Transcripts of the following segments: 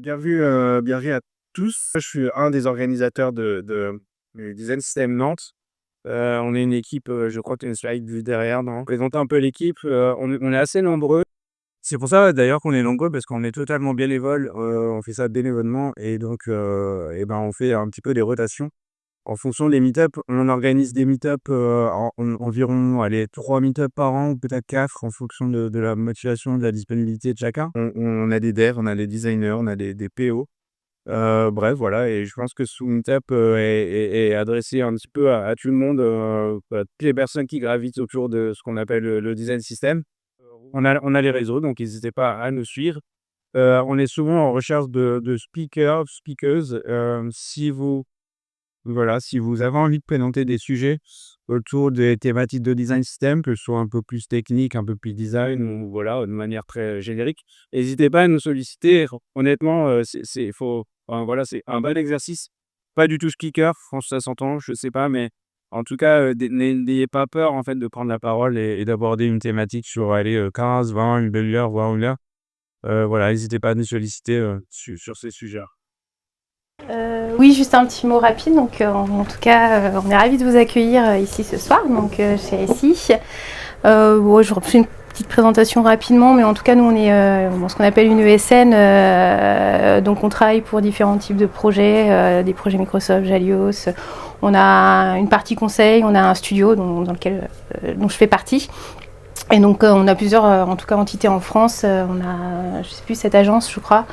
Bienvenue à tous. Je suis un des organisateurs du Design System Nantes. On est une équipe, je crois que tu as une slide vue derrière, non? Présenter un peu l'équipe, on est assez nombreux. C'est pour ça d'ailleurs qu'on est nombreux parce qu'on est totalement bénévoles, on fait ça bénévolement et donc on fait un petit peu des rotations. En fonction des meet-up, on organise des meet-up, environ, allez, 3 meet-up par an ou peut-être 4 en fonction de la motivation, de la disponibilité de chacun. On a des devs, on a des designers, on a des PO. Bref, voilà, et je pense que ce meet-up, est adressé un petit peu à tout le monde, à toutes les personnes qui gravitent autour de ce qu'on appelle le design system. On a les réseaux, donc n'hésitez pas à nous suivre. On est souvent en recherche de speakers, speakers. Si vous avez envie de présenter des sujets autour des thématiques de design system, que ce soit un peu plus technique, un peu plus design ou voilà, de manière très générique, n'hésitez pas à nous solliciter. Honnêtement, c'est un bon exercice. Pas du tout speaker, franchement, ça s'entend, je sais pas, mais en tout cas, n'ayez pas peur en fait de prendre la parole et d'aborder une thématique sur, allez, 15, 20, une demi-heure, voire 1 heure. Voilà, n'hésitez pas à nous solliciter, sur ces sujets-là. Oui, juste un petit mot rapide. Donc, en tout cas, on est ravis de vous accueillir ici ce soir, donc chez ICI. Je refais une petite présentation rapidement, mais en tout cas, nous, on est ce qu'on appelle une ESN. Donc, on travaille pour différents types de projets, des projets Microsoft, Jalios. On a une partie conseil, on a un studio dont je fais partie. Et donc on a plusieurs en tout cas entités en France, on a je sais plus 7 agences je crois,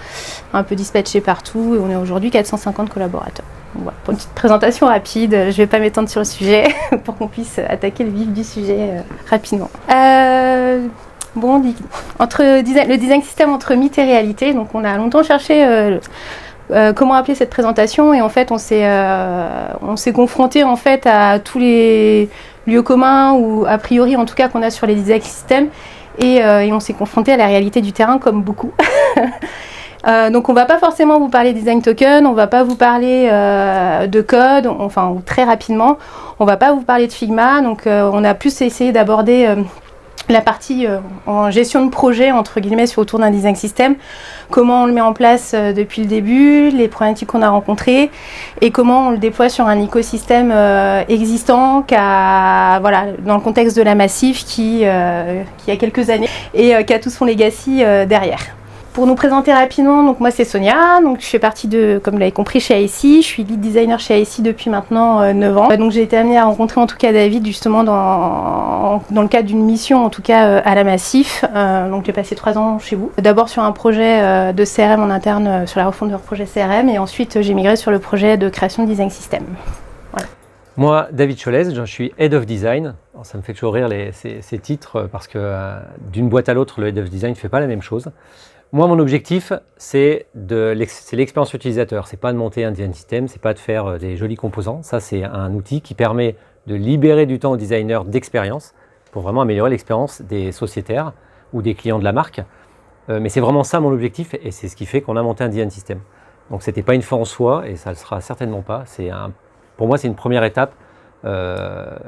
un peu dispatchées partout et on est aujourd'hui 450 collaborateurs. Donc, voilà, pour une petite présentation rapide, je vais pas m'étendre sur le sujet pour qu'on puisse attaquer le vif du sujet rapidement. Le design system entre mythe et réalité, donc on a longtemps cherché comment appeler cette présentation et en fait on s'est confronté en fait à tous les lieux communs ou a priori en tout cas qu'on a sur les design systems et on s'est confronté à la réalité du terrain comme beaucoup. Donc on va pas forcément vous parler design token, on va pas vous parler de code, ou très rapidement, on va pas vous parler de Figma, donc on a plus essayé d'aborder la partie en gestion de projet, entre guillemets, autour d'un design system, comment on le met en place depuis le début, les problématiques qu'on a rencontrées et comment on le déploie sur un écosystème existant dans le contexte de la Massif qui a quelques années et qui a tout son legacy derrière. Pour nous présenter rapidement, donc moi c'est Sonia, donc je fais partie comme vous l'avez compris, chez ICI. Je suis lead designer chez ICI depuis maintenant 9 ans. Donc j'ai été amenée à rencontrer en tout cas David justement dans le cadre d'une mission en tout cas à la Massif. Donc j'ai passé 3 ans chez vous. D'abord sur un projet de CRM en interne, sur la refonte de leur projet CRM, et ensuite j'ai migré sur le projet de création de design system. Voilà. Moi, David Cholez, je suis Head of Design. Alors, ça me fait toujours rire ces titres parce que d'une boîte à l'autre, le Head of Design ne fait pas la même chose. Moi, mon objectif, c'est l'expérience utilisateur. C'est pas de monter un design system, c'est pas de faire des jolis composants. Ça, c'est un outil qui permet de libérer du temps aux designers d'expérience pour vraiment améliorer l'expérience des sociétaires ou des clients de la marque. Mais c'est vraiment ça mon objectif et c'est ce qui fait qu'on a monté un design system. Donc, c'était pas une fin en soi et ça le sera certainement pas. Pour moi, c'est une première étape vers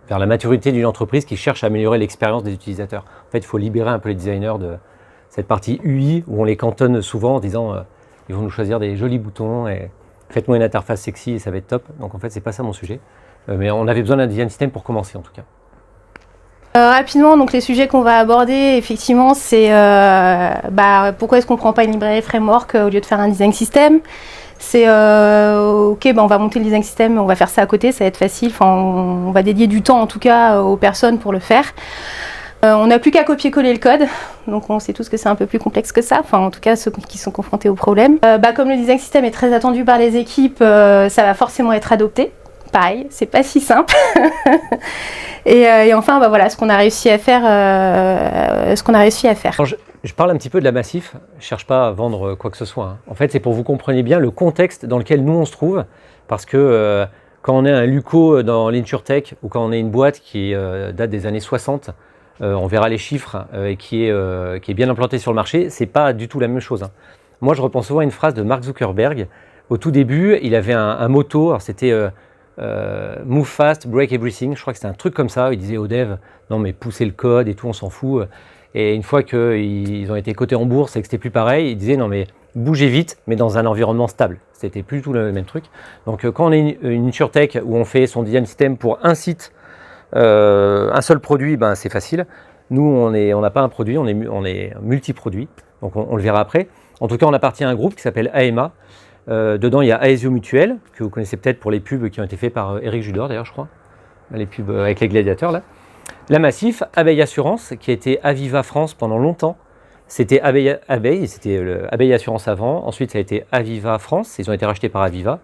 la maturité d'une entreprise qui cherche à améliorer l'expérience des utilisateurs. En fait, il faut libérer un peu les designers de cette partie UI où on les cantonne souvent en disant ils vont nous choisir des jolis boutons et faites-moi une interface sexy et ça va être top. Donc en fait, c'est pas ça mon sujet. Mais on avait besoin d'un design system pour commencer en tout cas. Rapidement, donc les sujets qu'on va aborder, effectivement, c'est pourquoi est-ce qu'on prend pas une librairie framework au lieu de faire un design system. C'est on va monter le design system, on va faire ça à côté, ça va être facile. On va dédier du temps en tout cas aux personnes pour le faire. On n'a plus qu'à copier-coller le code, donc on sait tous que c'est un peu plus complexe que ça, en tout cas ceux qui sont confrontés au problème. Comme le design system est très attendu par les équipes, ça va forcément être adopté. Pareil, c'est pas si simple. et enfin, ce qu'on a réussi à faire. Alors, je parle un petit peu de la Massif, je cherche pas à vendre quoi que ce soit. En fait, c'est pour que vous compreniez bien le contexte dans lequel nous on se trouve, parce que quand on est un Luco dans l'InsurTech ou quand on est une boîte qui date des années 60, on verra les chiffres et qui est bien implanté sur le marché, c'est pas du tout la même chose. Moi, je repense souvent à une phrase de Mark Zuckerberg. Au tout début, il avait un motto, c'était Move fast, break everything. Je crois que c'était un truc comme ça. Il disait aux devs, non mais poussez le code et tout, on s'en fout. Et une fois qu'ils ont été cotés en bourse et que c'était plus pareil, il disait non mais bouger vite, mais dans un environnement stable. C'était plus du tout le même truc. Donc quand on est une insurtech où on fait son design system pour un site, un seul produit, ben, c'est facile. Nous, on n'a pas un produit, on est multi-produit. Donc on le verra après. En tout cas, on appartient à un groupe qui s'appelle AEMA. Dedans, il y a Aesio Mutuel, que vous connaissez peut-être pour les pubs qui ont été faits par Éric Judor, d'ailleurs, je crois. Les pubs avec les gladiateurs, là. La Massif, Abeille Assurance, qui a été Aviva France pendant longtemps. C'était Abeille, c'était Abeille Assurance avant. Ensuite, ça a été Aviva France. Ils ont été rachetés par Aviva.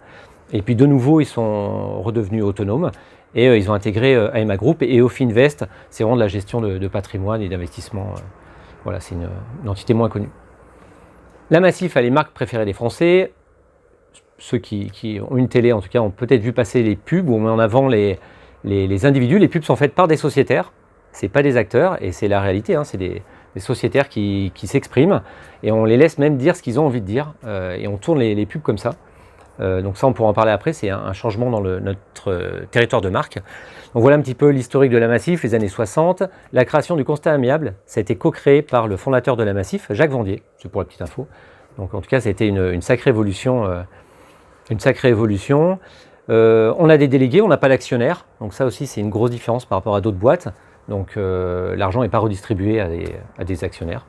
Et puis, de nouveau, ils sont redevenus autonomes. Et ils ont intégré AEMA Group. Et Ofinvest, c'est vraiment de la gestion de patrimoine et d'investissement. Voilà, c'est une entité moins connue. La Massif a les marques préférées des Français. Ceux qui ont une télé, en tout cas, ont peut-être vu passer les pubs où on met en avant les individus. Les pubs sont faites par des sociétaires, c'est pas des acteurs, et c'est la réalité, hein, c'est des sociétaires qui s'expriment, et on les laisse même dire ce qu'ils ont envie de dire, et on tourne les pubs comme ça. Donc ça, on pourra en parler après, c'est un changement dans notre territoire de marque. Donc voilà un petit peu l'historique de la Massif, les années 60. La création du constat amiable, ça a été co-créé par le fondateur de la Massif, Jacques Vendier, c'est pour la petite info. Donc en tout cas, ça a été une sacrée évolution. On a des délégués, on n'a pas d'actionnaires. Donc ça aussi, c'est une grosse différence par rapport à d'autres boîtes. Donc l'argent n'est pas redistribué à des actionnaires.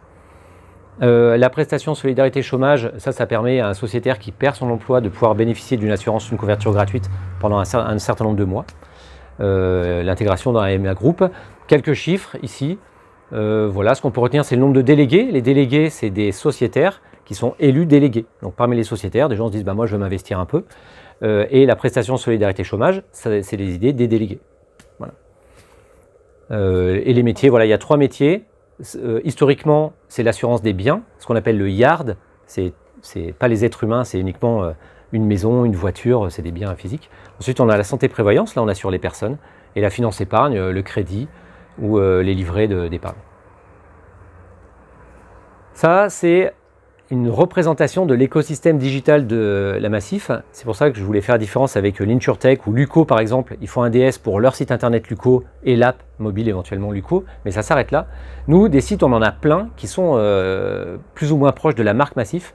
La prestation solidarité chômage, ça permet à un sociétaire qui perd son emploi de pouvoir bénéficier d'une assurance, une couverture gratuite pendant un certain nombre de mois. L'intégration dans la AEMA Group. Quelques chiffres ici. Voilà, ce qu'on peut retenir, c'est le nombre de délégués. Les délégués, c'est des sociétaires qui sont élus délégués. Donc parmi les sociétaires, des gens se disent moi je veux m'investir un peu. Et la prestation solidarité chômage, c'est les idées des délégués. Voilà. Et les métiers, voilà, il y a 3 métiers. Historiquement, c'est l'assurance des biens, ce qu'on appelle le yard. C'est pas les êtres humains, c'est uniquement une maison, une voiture, c'est des biens physiques. Ensuite, on a la santé prévoyance, là on assure les personnes, et la finance épargne, le crédit ou les livrets d'épargne. Ça, c'est une représentation de l'écosystème digital de la Massif. C'est pour ça que je voulais faire la différence avec l'InsurTech ou Luco par exemple. Ils font un DS pour leur site internet Luco et l'app mobile éventuellement Luco, mais ça s'arrête là. Nous, des sites, on en a plein qui sont plus ou moins proches de la marque Massif.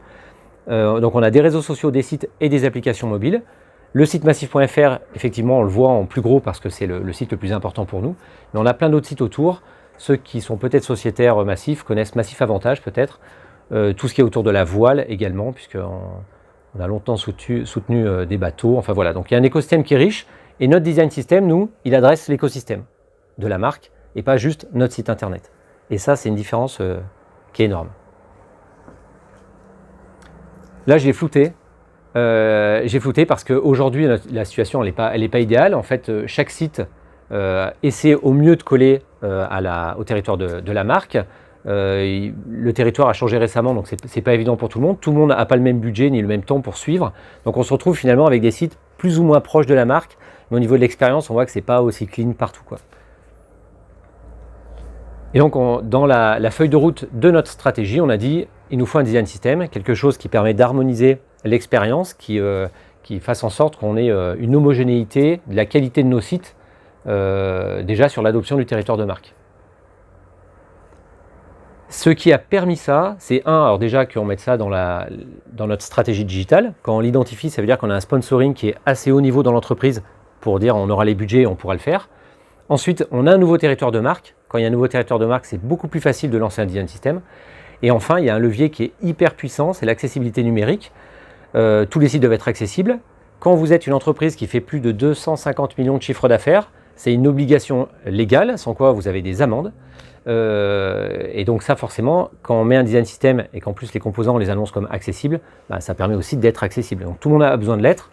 Donc on a des réseaux sociaux, des sites et des applications mobiles. Le site massif.fr, effectivement, on le voit en plus gros parce que c'est le site le plus important pour nous. Mais on a plein d'autres sites autour. Ceux qui sont peut-être sociétaires Massif connaissent Massif Avantage peut-être. Tout ce qui est autour de la voile également, puisqu'on a longtemps soutenu des bateaux. Enfin voilà, donc il y a un écosystème qui est riche. Et notre design system, nous, il adresse l'écosystème de la marque et pas juste notre site internet. Et ça, c'est une différence qui est énorme. Là, je l'ai flouté. J'ai flouté parce qu'aujourd'hui, la situation, elle n'est pas idéale. En fait, chaque site essaie au mieux de coller au territoire de la marque. Le territoire a changé récemment, donc c'est pas évident pour tout le monde. Tout le monde n'a pas le même budget ni le même temps pour suivre. Donc on se retrouve finalement avec des sites plus ou moins proches de la marque, mais au niveau de l'expérience, on voit que c'est pas aussi clean partout, quoi. Et donc dans la feuille de route de notre stratégie, on a dit il nous faut un design system, quelque chose qui permet d'harmoniser l'expérience, qui fasse en sorte qu'on ait une homogénéité de la qualité de nos sites déjà sur l'adoption du territoire de marque. Ce qui a permis ça, c'est alors déjà qu'on mette ça dans notre stratégie digitale. Quand on l'identifie, ça veut dire qu'on a un sponsoring qui est assez haut niveau dans l'entreprise pour dire on aura les budgets, on pourra le faire. Ensuite, on a un nouveau territoire de marque. Quand il y a un nouveau territoire de marque, c'est beaucoup plus facile de lancer un design system. Et enfin, il y a un levier qui est hyper puissant, c'est l'accessibilité numérique. Tous les sites doivent être accessibles. Quand vous êtes une entreprise qui fait plus de 250 millions de chiffres d'affaires, c'est une obligation légale, sans quoi vous avez des amendes. Et donc ça forcément, quand on met un design system et qu'en plus les composants on les annonce comme accessibles, ça permet aussi d'être accessible. Donc tout le monde a besoin de l'être.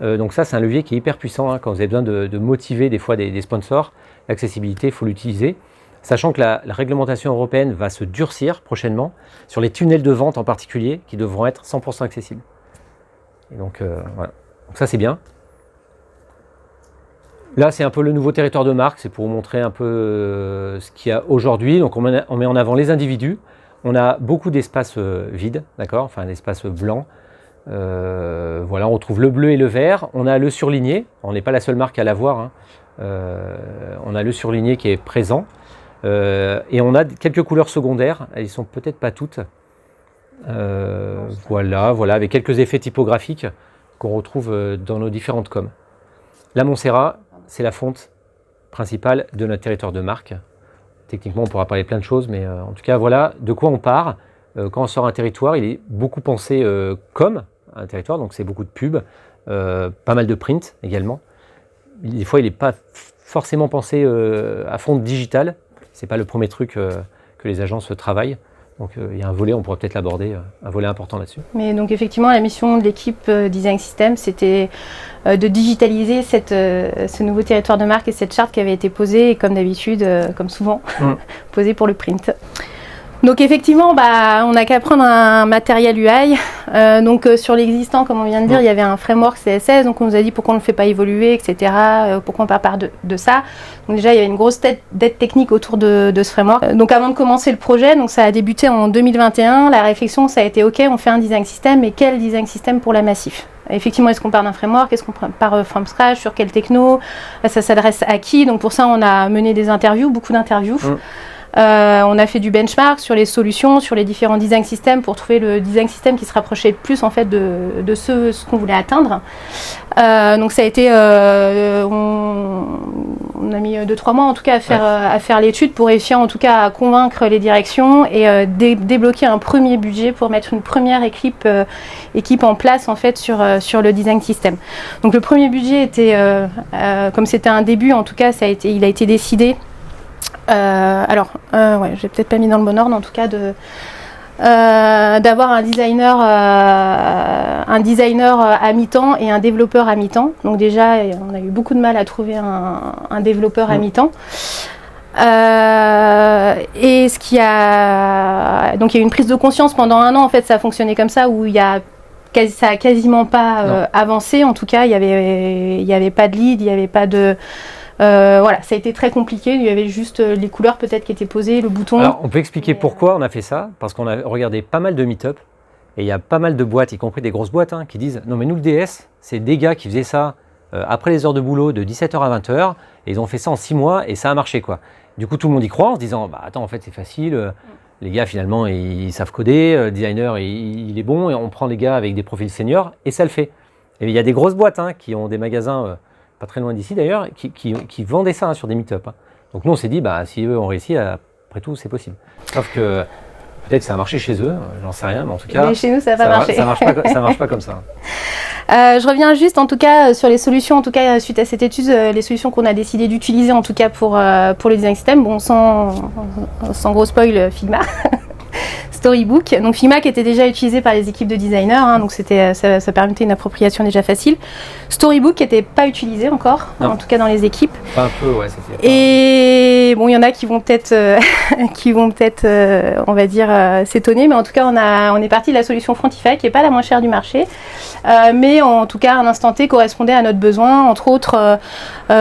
Donc ça c'est un levier qui est hyper puissant quand vous avez besoin de motiver des fois des sponsors. L'accessibilité, il faut l'utiliser. Sachant que la réglementation européenne va se durcir prochainement sur les tunnels de vente en particulier qui devront être 100% accessibles. Et donc voilà, donc ça c'est bien. Là, c'est un peu le nouveau territoire de marque, c'est pour vous montrer un peu ce qu'il y a aujourd'hui. Donc, on met en avant les individus. On a beaucoup d'espaces vides, d'accord, enfin d'espaces blancs. Voilà, on retrouve le bleu et le vert. On a le surligné. On n'est pas la seule marque à l'avoir, hein. On a le surligné qui est présent. Et on a quelques couleurs secondaires. Elles ne sont peut-être pas toutes. Voilà, avec quelques effets typographiques qu'on retrouve dans nos différentes coms. La Montserrat, c'est la fonte principale de notre territoire de marque. Techniquement, on pourra parler de plein de choses, mais en tout cas, voilà de quoi on part. Quand on sort un territoire, il est beaucoup pensé comme un territoire, donc c'est beaucoup de pubs, pas mal de print également. Des fois, il n'est pas forcément pensé à fond digital. C'est pas le premier truc que les agences travaillent. Donc il y a un volet, on pourrait peut-être l'aborder, un volet important là-dessus. Mais donc effectivement, la mission de l'équipe Design System, c'était de digitaliser ce nouveau territoire de marque et cette charte qui avait été posée, et comme d'habitude, comme souvent, posée pour le print. Donc effectivement, on n'a qu'à prendre un matériel UI. Sur l'existant, comme on vient de dire, il y avait un framework CSS. Donc on nous a dit pourquoi on ne le fait pas évoluer, etc. Pourquoi on part de ça. Donc déjà, il y avait une grosse dette technique autour de ce framework. Donc avant de commencer le projet, donc ça a débuté en 2021. La réflexion, ça a été OK, on fait un design system, mais quel design system pour la Massif? Effectivement, est-ce qu'on part d'un framework? Est-ce qu'on part from scratch? Sur quelle techno? Ça s'adresse à qui? Donc pour ça, on a mené des interviews, beaucoup d'interviews. On a fait du benchmark sur les solutions, sur les différents design systems pour trouver le design system qui se rapprochait le plus en fait de ce qu'on voulait atteindre. Donc ça a été, on a mis 2-3 mois en tout cas à faire l'étude pour réussir en tout cas à convaincre les directions et débloquer un premier budget pour mettre une première équipe en place en fait sur le design system. Donc le premier budget était, comme c'était un début en tout cas, il a été décidé. J'ai peut-être pas mis dans le bon ordre, en tout cas d'avoir un designer à mi-temps et un développeur à mi-temps. Donc déjà, on a eu beaucoup de mal à trouver un développeur à mi-temps. Et donc il y a eu une prise de conscience pendant 1 an. En fait, ça a fonctionné comme ça, où ça a quasiment pas avancé. En tout cas, il y avait pas de lead, il y avait pas de ça a été très compliqué. Il y avait juste les couleurs peut-être qui étaient posées, le bouton. Alors, on peut expliquer pourquoi on a fait ça, parce qu'on a regardé pas mal de meet-up et il y a pas mal de boîtes, y compris des grosses boîtes, qui disent non mais nous le DS, c'est des gars qui faisaient ça après les heures de boulot de 17h à 20h et ils ont fait ça en 6 mois et ça a marché quoi. Du coup tout le monde y croit en se disant attends en fait c'est facile, les gars finalement ils savent coder, le designer il est bon et on prend les gars avec des profils seniors et ça le fait. Et il y a des grosses boîtes qui ont des magasins pas très loin d'ici d'ailleurs, qui vendaient ça sur des meet-up. Donc nous on s'est dit, si eux ont réussi, après tout c'est possible. Sauf que peut-être que ça a marché chez eux, j'en sais rien, mais en tout cas... Mais chez nous ça n'a pas marché. Ça marche pas comme ça. Je reviens juste en tout cas sur les solutions, en tout cas suite à cette étude, les solutions qu'on a décidé d'utiliser en tout cas pour le design system, sans gros spoil, Figma. Storybook, donc Figma qui était déjà utilisé par les équipes de designers, donc ça permettait une appropriation déjà facile. Storybook qui n'était pas utilisé encore, en tout cas dans les équipes. Pas un peu, ouais. Et bon, il y en a qui vont peut-être, on va dire, s'étonner, mais en tout cas, on est parti de la solution Frontify qui n'est pas la moins chère du marché, mais en tout cas, à un instant T, correspondait à notre besoin, entre autres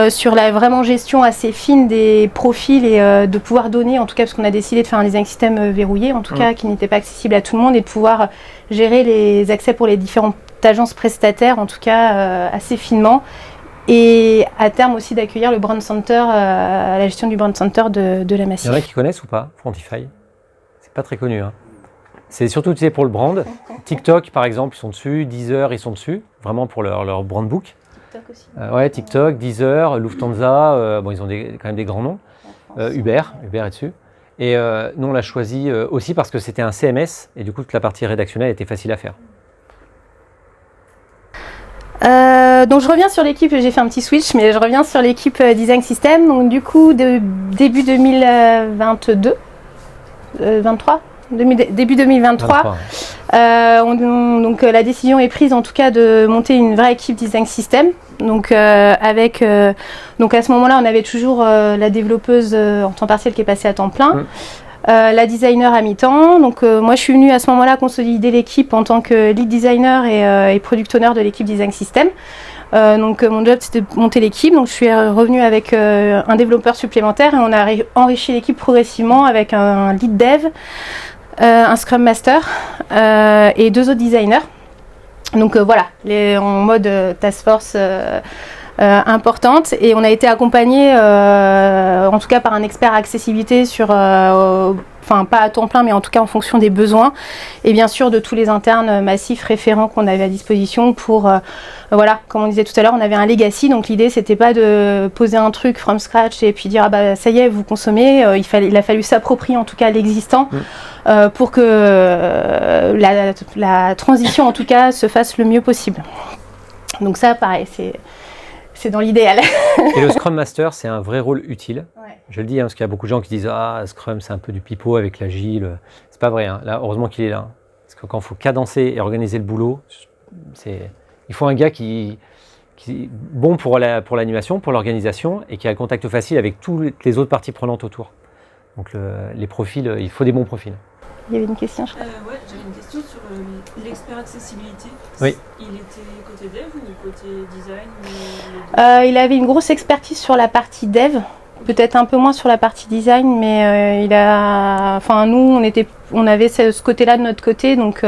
sur la vraiment gestion assez fine des profils et de pouvoir donner, en tout cas, parce qu'on a décidé de faire un design system verrouillé, en tout cas, qui n'était pas accessible à tout le monde, et de pouvoir gérer les accès pour les différentes agences prestataires, en tout cas assez finement, et à terme aussi d'accueillir le brand center, la gestion du brand center de la Massif. Il y en a qui connaissent ou pas Frontify? C'est pas très connu. C'est surtout utilisé pour le brand. TikTok par exemple, ils sont dessus. Deezer, ils sont dessus, vraiment pour leur brand book. TikTok aussi. TikTok, Deezer, Lufthansa, ils ont quand même des grands noms. Uber est dessus. Et nous, on l'a choisi aussi parce que c'était un CMS et du coup, toute la partie rédactionnelle était facile à faire. Donc je reviens sur l'équipe, j'ai fait un petit switch, mais je reviens sur l'équipe Design System. Donc du coup, début 2022, 23 début 2023, donc la décision est prise en tout cas de monter une vraie équipe Design System. Donc donc à ce moment-là, on avait toujours la développeuse en temps partiel qui est passée à temps plein. La designer à mi-temps. Donc moi je suis venue à ce moment-là consolider l'équipe en tant que lead designer et product owner de l'équipe Design System. Donc mon job c'était de monter l'équipe. Donc je suis revenue avec un développeur supplémentaire et on a enrichi l'équipe progressivement avec un lead dev, un scrum master et 2 autres designers. Donc voilà, en mode task force importante, et on a été accompagné en tout cas par un expert accessibilité sur enfin pas à temps plein, mais en tout cas en fonction des besoins, et bien sûr de tous les internes massifs référents qu'on avait à disposition pour, voilà, comme on disait tout à l'heure, on avait un legacy, donc l'idée c'était pas de poser un truc from scratch et puis dire ah bah ça y est vous consommez, il a fallu s'approprier en tout cas l'existant pour que la transition en tout cas se fasse le mieux possible. Donc ça pareil, c'est dans l'idéal. Et le Scrum Master, c'est un vrai rôle utile. Ouais. Je le dis, parce qu'il y a beaucoup de gens qui disent « Ah, Scrum, c'est un peu du pipeau avec l'agile. » C'est pas vrai. Hein. Là, heureusement qu'il est là. Parce que quand il faut cadencer et organiser le boulot, il faut un gars qui est bon pour l'animation, pour l'organisation, et qui a le contact facile avec toutes les autres parties prenantes autour. Donc les profils, il faut des bons profils. Il y avait une question, je crois. Ouais, j'avais une question sur l'expert accessibilité. Oui. Il était côté dev ou côté design Il avait une grosse expertise sur la partie dev, peut-être un peu moins sur la partie design, mais nous on avait ce côté-là de notre côté, donc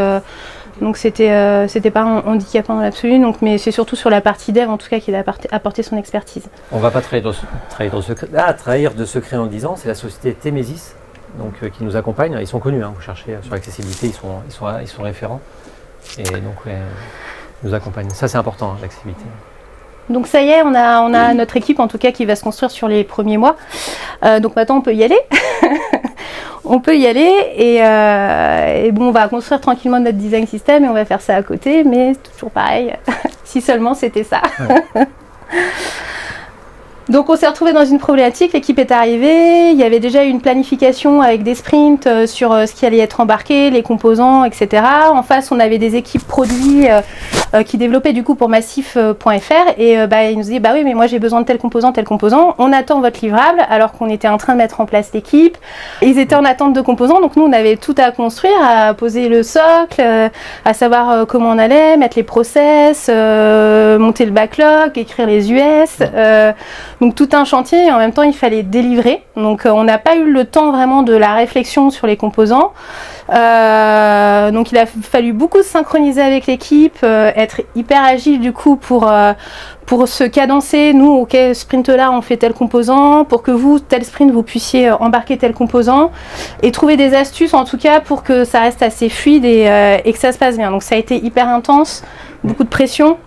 c'était pas handicapant dans l'absolu, mais c'est surtout sur la partie dev en tout cas qu'il a apporté son expertise. On va pas trahir de secret en le disant, c'est la société Temesis. Donc, qui nous accompagnent. Ils sont connus, hein, vous cherchez sur l'accessibilité, ils sont référents. Et donc, ils nous accompagnent. Ça, c'est important, hein, l'accessibilité. Donc ça y est, on a notre équipe en tout cas qui va se construire sur les premiers mois. Donc maintenant, on peut y aller. On peut y aller et bon, on va construire tranquillement notre design system et on va faire ça à côté, mais c'est toujours pareil. Si seulement c'était ça. Ouais. Donc on s'est retrouvé dans une problématique, l'équipe est arrivée, il y avait déjà eu une planification avec des sprints sur ce qui allait être embarqué, les composants, etc. En face, on avait des équipes produits qui développaient du coup pour massif.fr et ils nous disaient bah oui mais moi j'ai besoin de tel composant, on attend votre livrable alors qu'on était en train de mettre en place l'équipe. Ils étaient en attente de composants, donc nous on avait tout à construire, à poser le socle, à savoir comment on allait, mettre les process, monter le backlog, écrire les US. Donc tout un chantier et en même temps il fallait délivrer. Donc on n'a pas eu le temps vraiment de la réflexion sur les composants. Donc il a fallu beaucoup se synchroniser avec l'équipe, être hyper agile du coup pour se cadencer. Nous, ok, sprint là on fait tel composant, pour que vous, tel sprint, vous puissiez embarquer tel composant et trouver des astuces en tout cas pour que ça reste assez fluide et que ça se passe bien. Donc ça a été hyper intense, beaucoup de pression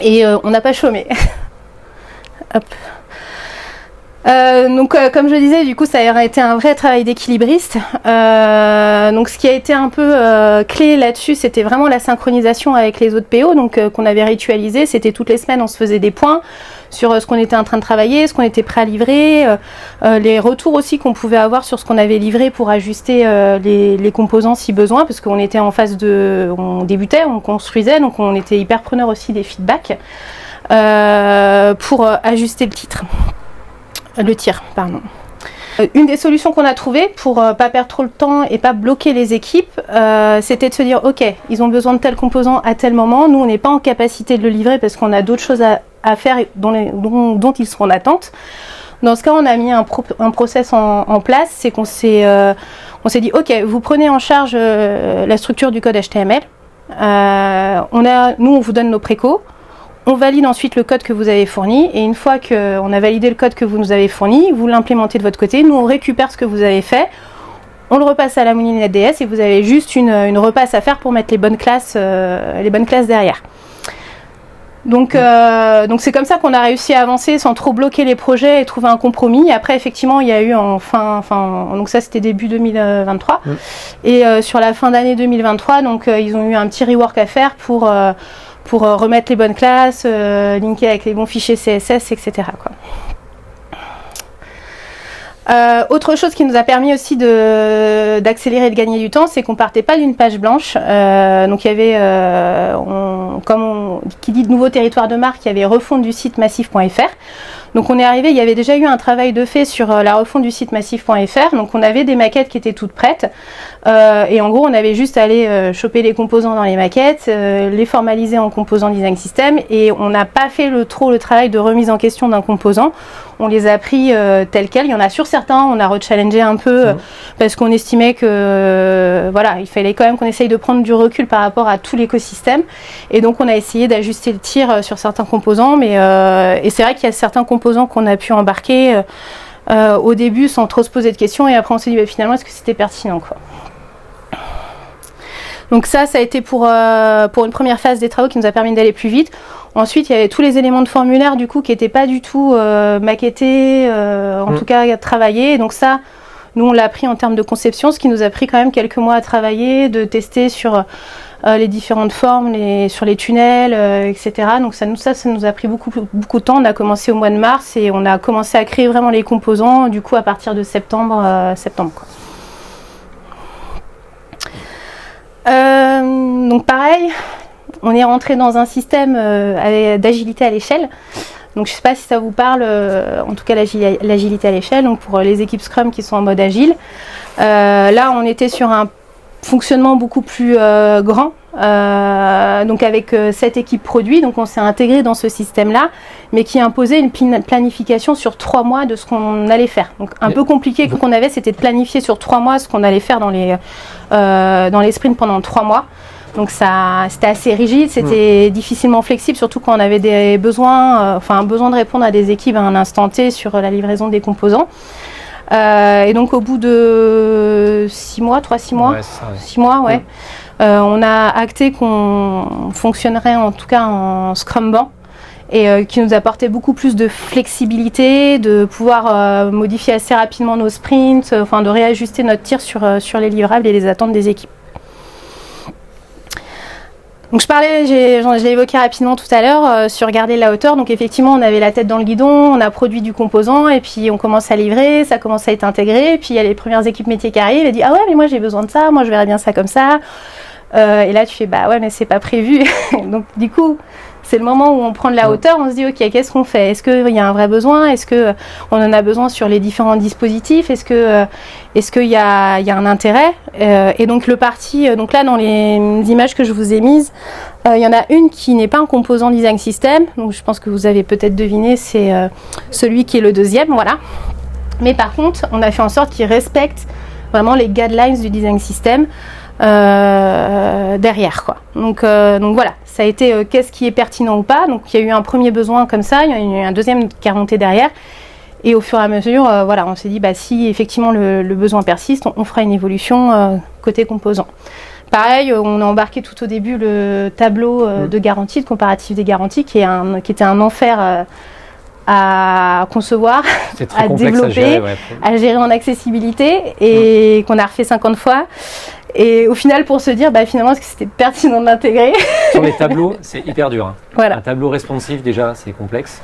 et on n'a pas chômé. Hop. Donc comme je disais, du coup ça a été un vrai travail d'équilibriste. Donc ce qui a été un peu clé là-dessus, c'était vraiment la synchronisation avec les autres PO, donc qu'on avait ritualisé. C'était toutes les semaines, on se faisait des points sur ce qu'on était en train de travailler, ce qu'on était prêt à livrer, les retours aussi qu'on pouvait avoir sur ce qu'on avait livré pour ajuster les composants si besoin, parce qu'on était en phase on débutait, on construisait, donc on était hyper preneur aussi des feedbacks pour ajuster le tir. Une des solutions qu'on a trouvées pour pas perdre trop le temps et pas bloquer les équipes, c'était de se dire ok, ils ont besoin de tel composant à tel moment, nous on n'est pas en capacité de le livrer parce qu'on a d'autres choses à faire dont ils seront en attente. Dans ce cas, on a mis un process en place, c'est qu'on s'est dit ok, vous prenez en charge la structure du code HTML, nous on vous donne nos précos. On valide ensuite le code que vous avez fourni et une fois qu'on a validé le code que vous nous avez fourni, vous l'implémentez de votre côté. Nous, on récupère ce que vous avez fait, on le repasse à la moulinette DS et vous avez juste une repasse à faire pour mettre les bonnes classes derrière. Donc c'est comme ça qu'on a réussi à avancer sans trop bloquer les projets et trouver un compromis. Après, effectivement, il y a eu donc ça c'était début 2023 et sur la fin d'année 2023, donc ils ont eu un petit rework à faire pour remettre les bonnes classes, linker avec les bons fichiers CSS, etc. quoi. Autre chose qui nous a permis aussi d'accélérer et de gagner du temps, c'est qu'on partait pas d'une page blanche. Donc il y avait, qui dit de nouveau territoire de marque, il y avait refonte du site massif.fr. Donc on est arrivé, il y avait déjà eu un travail de fait sur la refonte du site massif.fr. Donc on avait des maquettes qui étaient toutes prêtes. Et en gros, on avait juste à aller choper les composants dans les maquettes, les formaliser en composant design system. Et on n'a pas fait le travail de remise en question d'un composant. On les a pris tels quels. Il y en a sur certains, on a rechallengé un peu parce qu'on estimait que il fallait quand même qu'on essaye de prendre du recul par rapport à tout l'écosystème. Et donc on a essayé d'ajuster le tir sur certains composants. Et c'est vrai qu'il y a certains composants qu'on a pu embarquer au début sans trop se poser de questions, et après on s'est dit finalement est-ce que c'était pertinent, quoi. Donc ça a été pour une première phase des travaux qui nous a permis d'aller plus vite. Ensuite, il y avait tous les éléments de formulaire du coup qui n'étaient pas du tout maquettés, en tout cas travaillés. Donc ça, nous on l'a pris en termes de conception, ce qui nous a pris quand même quelques mois à travailler, de tester sur les différentes formes, sur les tunnels, etc. Donc ça nous a pris beaucoup de temps. On a commencé au mois de mars et on a commencé à créer vraiment les composants du coup à partir de septembre, quoi. Donc pareil, on est rentré dans un système d'agilité à l'échelle. Donc je ne sais pas si ça vous parle, en tout cas l'agilité à l'échelle, donc pour les équipes Scrum qui sont en mode agile. Là on était sur un fonctionnement beaucoup plus grand, donc avec 7 équipes produits, donc on s'est intégré dans ce système-là, mais qui imposait une planification sur 3 mois de ce qu'on allait faire. Donc un peu compliqué qu'on avait, c'était de planifier sur 3 mois ce qu'on allait faire dans les sprints pendant 3 mois. Donc ça, c'était assez rigide, c'était difficilement flexible, surtout quand on avait des besoins, un besoin de répondre à des équipes à un instant T sur la livraison des composants. Et donc au bout de 6 mois, 6 mois, 6 mois, ouais. On a acté qu'on fonctionnerait en tout cas en Scrumban, et qui nous apportait beaucoup plus de flexibilité, de pouvoir modifier assez rapidement nos sprints, de réajuster notre tir sur les livrables et les attentes des équipes. Donc je l'ai évoqué rapidement tout à l'heure, sur garder la hauteur. Donc effectivement, on avait la tête dans le guidon, on a produit du composant et puis on commence à livrer, ça commence à être intégré. Et puis il y a les premières équipes métiers qui arrivent et disent « Ah ouais, mais moi j'ai besoin de ça, moi je verrais bien ça comme ça. » Et là tu fais « Bah ouais, mais c'est pas prévu. » Donc du coup, c'est le moment où on prend de la hauteur, on se dit « Ok, qu'est-ce qu'on fait? Est-ce qu'il y a un vrai besoin? Est-ce qu'on en a besoin sur les différents dispositifs? Est-ce qu'il y a un intérêt ?» Et donc le parti, donc là dans les images que je vous ai mises, il y en a une qui n'est pas un composant design system, donc je pense que vous avez peut-être deviné, c'est celui qui est le deuxième, voilà. Mais par contre, on a fait en sorte qu'il respecte vraiment les guidelines du design system derrière, quoi. Donc voilà, ça a été qu'est-ce qui est pertinent ou pas. Donc il y a eu un premier besoin comme ça, il y a eu un deuxième qui est remonté derrière. Et au fur et à mesure, voilà, on s'est dit, si effectivement le besoin persiste, on fera une évolution côté composant. Pareil, on a embarqué tout au début le tableau de garantie, de comparatif des garanties, qui était un enfer à concevoir, à développer, à gérer en accessibilité, et qu'on a refait 50 fois. Et au final, pour se dire, finalement, est-ce que c'était pertinent de l'intégrer? Sur les tableaux, c'est hyper dur. Hein. Voilà. Un tableau responsive, déjà, c'est complexe.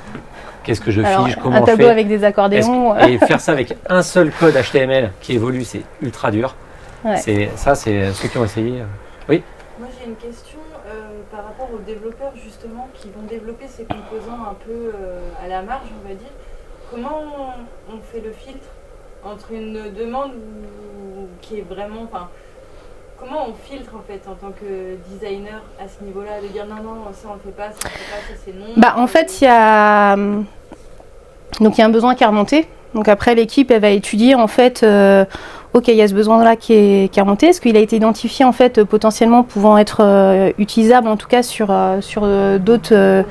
Qu'est-ce que je fige, comment un tableau avec des accordéons. Et faire ça avec un seul code HTML qui évolue, c'est ultra dur. Ouais. C'est ceux qui ont essayé. Oui. Moi j'ai une question par rapport aux développeurs justement qui vont développer ces composants un peu à la marge, on va dire. Comment on fait le filtre entre une demande qui est vraiment, comment on filtre en fait en tant que designer à ce niveau-là, de dire non ça on le fait pas, ça c'est non. En fait il y a un besoin qui est remonté. Donc après l'équipe elle va étudier en fait. Ok, il y a ce besoin-là qui est remonté. Est-ce qu'il a été identifié en fait potentiellement pouvant être utilisable en tout cas sur d'autres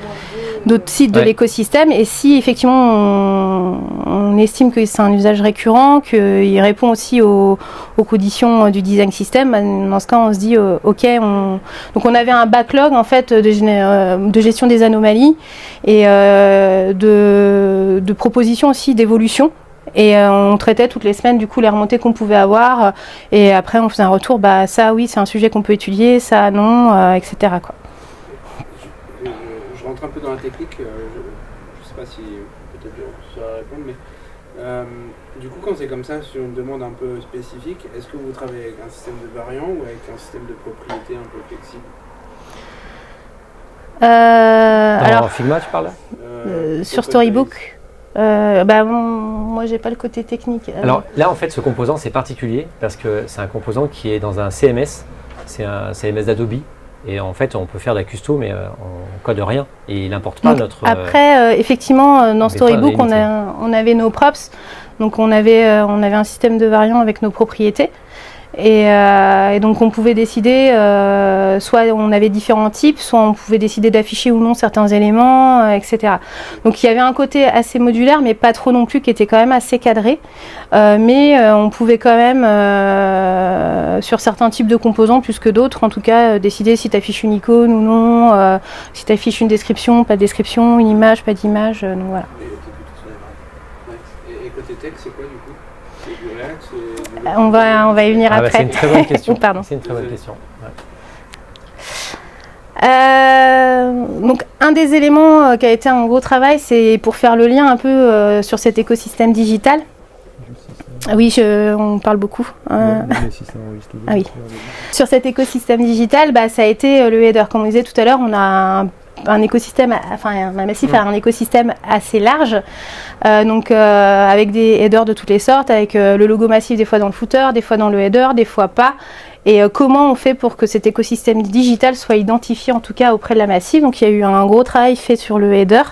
sites de l'écosystème? Et si effectivement on estime que c'est un usage récurrent, qu'il répond aussi aux conditions du design system, dans ce cas on se dit ok. Donc on avait un backlog en fait de gestion des anomalies et de propositions aussi d'évolution. Et on traitait toutes les semaines du coup les remontées qu'on pouvait avoir, et après on faisait un retour, ça oui c'est un sujet qu'on peut étudier, ça non, etc. quoi. Je rentre un peu dans la technique, je sais pas si peut-être je saurais répondre, mais du coup quand c'est comme ça sur une demande un peu spécifique, est-ce que vous travaillez avec un système de variant ou avec un système de propriété un peu flexible? Alors Figma tu parles là sur Storybook. Moi j'ai pas le côté technique. Alors là en fait ce composant c'est particulier parce que c'est un composant qui est dans un CMS, c'est un CMS d'Adobe, et en fait on peut faire de la custo mais on code rien et il n'importe pas. Donc, notre après effectivement dans Storybook on avait nos props, donc on avait un système de variants avec nos propriétés, Et donc on pouvait décider, soit on avait différents types, soit on pouvait décider d'afficher ou non certains éléments, etc. Donc il y avait un côté assez modulaire, mais pas trop non plus, qui était quand même assez cadré. Mais on pouvait quand même, sur certains types de composants plus que d'autres, en tout cas, décider si tu affiches une icône ou non, si tu affiches une description, pas de description, une image, pas d'image, donc voilà. Et côté texte, c'est quoi du coup? C'est du React, On va y venir après. C'est une très bonne question. Pardon. C'est une très bonne question. Donc un des éléments qui a été un gros travail, c'est pour faire le lien un peu sur cet écosystème digital. Oui, on parle beaucoup. Ah oui. Sur cet écosystème digital, ça a été le header. Comme on disait tout à l'heure, on a un écosystème, un massif a un écosystème assez large, avec des headers de toutes les sortes, avec le logo massif des fois dans le footer, des fois dans le header, des fois pas. Et comment on fait pour que cet écosystème digital soit identifié en tout cas auprès de la massif. Donc il y a eu un gros travail fait sur le header,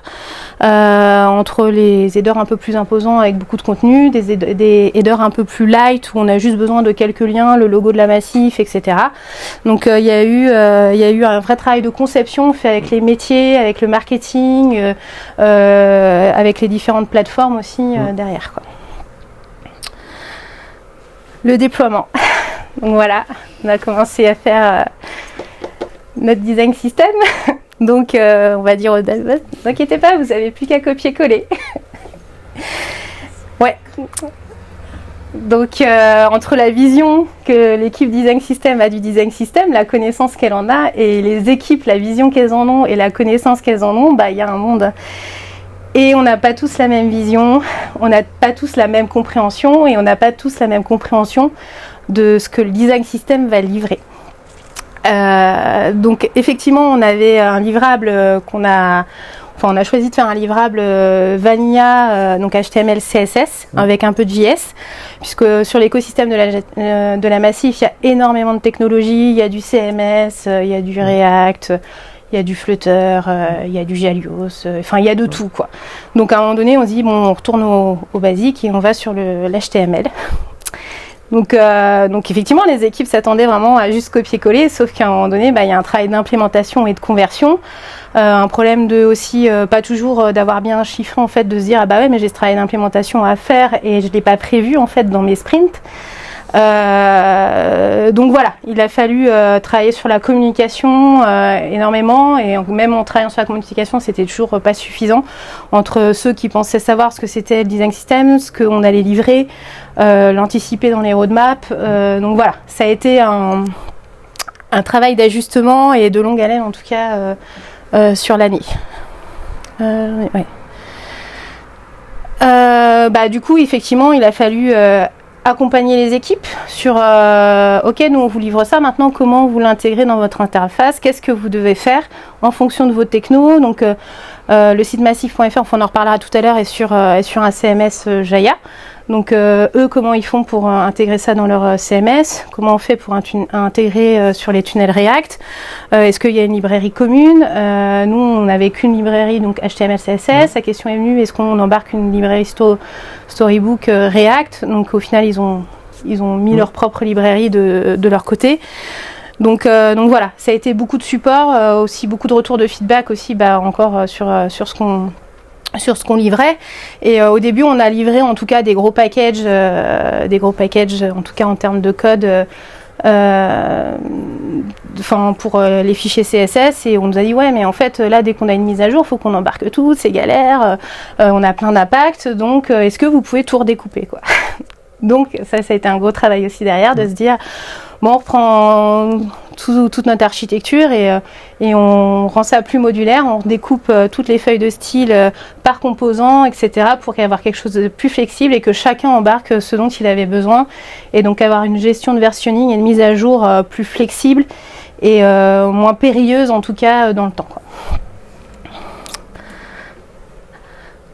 entre les headers un peu plus imposants avec beaucoup de contenu, des headers un peu plus light où on a juste besoin de quelques liens, le logo de la massif, etc. Donc il y a eu un vrai travail de conception fait avec les métiers, avec le marketing, avec les différentes plateformes aussi derrière, quoi. Le déploiement. Donc voilà, on a commencé à faire notre design system. Donc on va dire, ne vous inquiétez pas, vous n'avez plus qu'à copier-coller. Ouais. Donc entre la vision que l'équipe design system a du design system, la connaissance qu'elle en a, et les équipes, la vision qu'elles en ont et la connaissance qu'elles en ont, il y a un monde. Et on n'a pas tous la même vision, on n'a pas tous la même compréhension, et on n'a pas tous la même compréhension de ce que le design system va livrer. Donc effectivement, on avait un livrable on a choisi de faire un livrable vanilla, donc HTML, CSS, avec un peu de JS, puisque sur l'écosystème de la Massif, il y a énormément de technologies, il y a du CMS, il y a du React, il y a du Flutter, il y a du Jalios, il y a de tout, quoi. Donc à un moment donné, on se dit, on retourne au basique et on va sur l'HTML. Donc effectivement, les équipes s'attendaient vraiment à juste copier-coller, sauf qu'à un moment donné, il y a un travail d'implémentation et de conversion, un problème de aussi pas toujours d'avoir bien chiffré, en fait, de se dire mais j'ai ce travail d'implémentation à faire et je l'ai pas prévu en fait dans mes sprints. Donc voilà, il a fallu travailler sur la communication énormément, et même en travaillant sur la communication, c'était toujours pas suffisant entre ceux qui pensaient savoir ce que c'était le design system, ce qu'on allait livrer, l'anticiper dans les roadmaps. Donc voilà, ça a été un travail d'ajustement et de longue haleine en tout cas sur l'année. Ouais. Du coup, effectivement, il a fallu accompagner les équipes sur ok, nous on vous livre ça, maintenant comment vous l'intégrez dans votre interface, qu'est-ce que vous devez faire en fonction de vos technos. Donc le site massif.fr, on en reparlera tout à l'heure, est sur un CMS Jaya. Donc eux, comment ils font pour intégrer ça dans leur CMS, comment on fait pour intégrer sur les tunnels React, est-ce qu'il y a une librairie commune. Nous on n'avait qu'une librairie, donc HTML CSS. La question est venue, est-ce qu'on embarque une librairie Storybook React. Donc au final ils ont mis leur propre librairie de leur côté. Donc voilà, ça a été beaucoup de support, aussi beaucoup de retours de feedback aussi, encore sur ce qu'on livrait. Et au début, on a livré en tout cas des gros packages en tout cas en termes de code, pour les fichiers CSS, et on nous a dit mais en fait là, dès qu'on a une mise à jour, il faut qu'on embarque tout, c'est galère, on a plein d'impacts, donc est-ce que vous pouvez tout redécouper, quoi. Donc ça a été un gros travail aussi derrière, de se dire on reprend toute notre architecture et on rend ça plus modulaire, on découpe toutes les feuilles de style par composant, etc., pour avoir quelque chose de plus flexible et que chacun embarque ce dont il avait besoin, et donc avoir une gestion de versionning et de mise à jour plus flexible et moins périlleuse en tout cas dans le temps, quoi.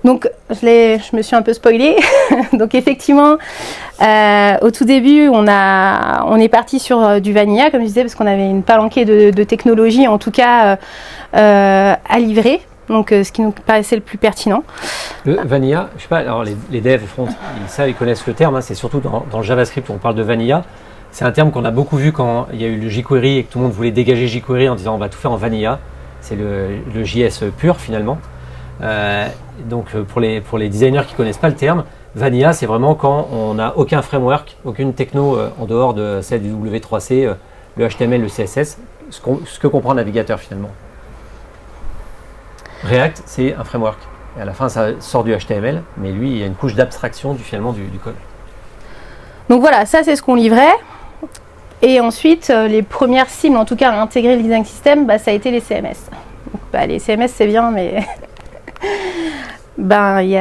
Donc je me suis un peu spoilée. Donc effectivement, au tout début, on est parti sur du vanilla, comme je disais, parce qu'on avait une palanquée de technologies, en tout cas à livrer. Donc ce qui nous paraissait le plus pertinent. Le vanilla, je sais pas, alors les devs front, ils connaissent le terme, c'est surtout dans le JavaScript où on parle de vanilla. C'est un terme qu'on a beaucoup vu quand il y a eu le jQuery et que tout le monde voulait dégager jQuery en disant on va tout faire en vanilla. C'est le JS pur finalement. Donc pour les designers qui ne connaissent pas le terme, vanilla c'est vraiment quand on n'a aucun framework, aucune techno en dehors de celle du W3C, le HTML, le CSS, ce que comprend un navigateur finalement. React c'est un framework. Et à la fin ça sort du HTML, mais lui il y a une couche d'abstraction finalement du code. Donc voilà, ça c'est ce qu'on livrait. Et ensuite, les premières cibles, en tout cas à intégrer le design system, ça a été les CMS. Donc, les CMS c'est bien, mais il y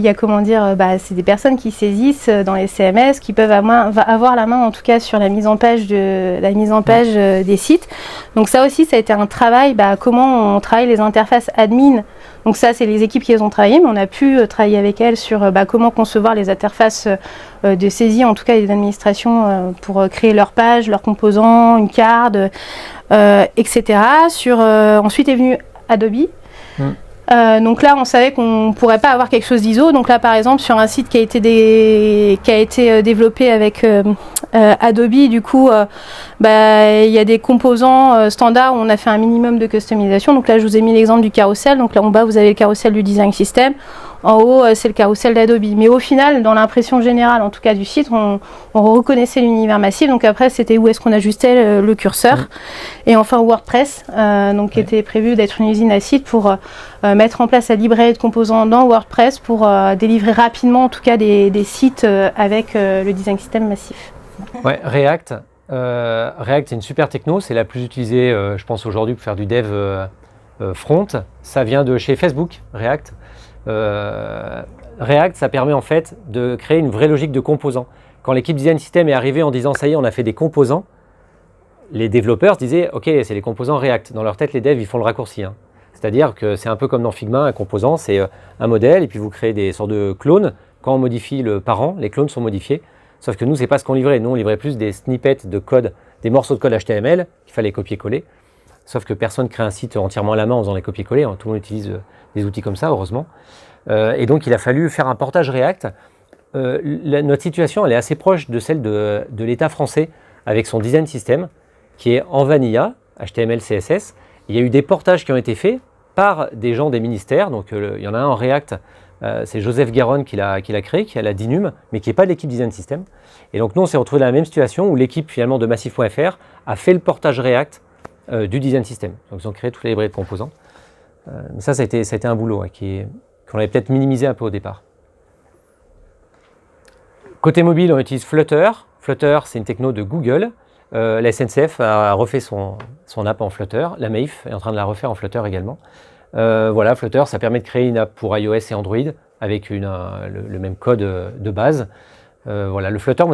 a comment dire, c'est des personnes qui saisissent dans les CMS, qui peuvent avoir la main en tout cas sur la mise en page des sites. Donc ça aussi, ça a été un travail, comment on travaille les interfaces admin. Donc ça, c'est les équipes qui les ont travaillées, mais on a pu travailler avec elles sur comment concevoir les interfaces de saisie, en tout cas des administrations, pour créer leur page, leurs composants, une carte, etc. Ensuite est venu Adobe. Donc là, on savait qu'on ne pourrait pas avoir quelque chose d'ISO. Donc là, par exemple, sur un site qui a été développé avec Adobe, du coup, il y a des composants standards où on a fait un minimum de customisation. Donc là, je vous ai mis l'exemple du carrousel. Donc là, en bas, vous avez le carrousel du design system. En haut, c'est le carrousel d'Adobe. Mais au final, dans l'impression générale, en tout cas du site, on reconnaissait l'univers massif. Donc après, c'était où est-ce qu'on ajustait le curseur. Et enfin, WordPress, qui était prévu d'être une usine à site pour mettre en place la librairie de composants dans WordPress pour délivrer rapidement, en tout cas, des sites avec le design system massif. Ouais, React, c'est une super techno. C'est la plus utilisée, je pense, aujourd'hui pour faire du dev front. Ça vient de chez Facebook, React. React, ça permet en fait de créer une vraie logique de composants. Quand l'équipe design system est arrivée en disant ça y est, on a fait des composants, les développeurs se disaient ok, c'est les composants React. Dans leur tête, les devs ils font le raccourci. C'est-à-dire que c'est un peu comme dans Figma, un composant, c'est un modèle et puis vous créez des sortes de clones. Quand on modifie le parent, les clones sont modifiés. Sauf que nous, c'est pas ce qu'on livrait. Nous, on livrait plus des snippets de code, des morceaux de code HTML qu'il fallait copier-coller. Sauf que personne crée un site entièrement à la main en faisant les copier-coller. Tout le monde utilise des outils comme ça, heureusement. Et donc, il a fallu faire un portage React. Notre situation, elle est assez proche de celle de l'État français avec son design system, qui est en vanilla, HTML, CSS. Il y a eu des portages qui ont été faits par des gens des ministères. Donc, il y en a un en React, c'est Joseph Garonne qui l'a créé, qui a la DINUM, mais qui n'est pas de l'équipe design system. Et donc, nous, on s'est retrouvés dans la même situation où l'équipe, finalement, de Massif.fr a fait le portage React du design system. Donc, ils ont créé toutes les librairies de composants. Mais ça a été un boulot qu'on avait peut-être minimisé un peu au départ. Côté mobile, on utilise Flutter. Flutter, c'est une techno de Google. La SNCF a refait son app en Flutter. La MEIF est en train de la refaire en Flutter également. Voilà, Flutter, ça permet de créer une app pour iOS et Android avec le même code de base. Voilà, le Flutter,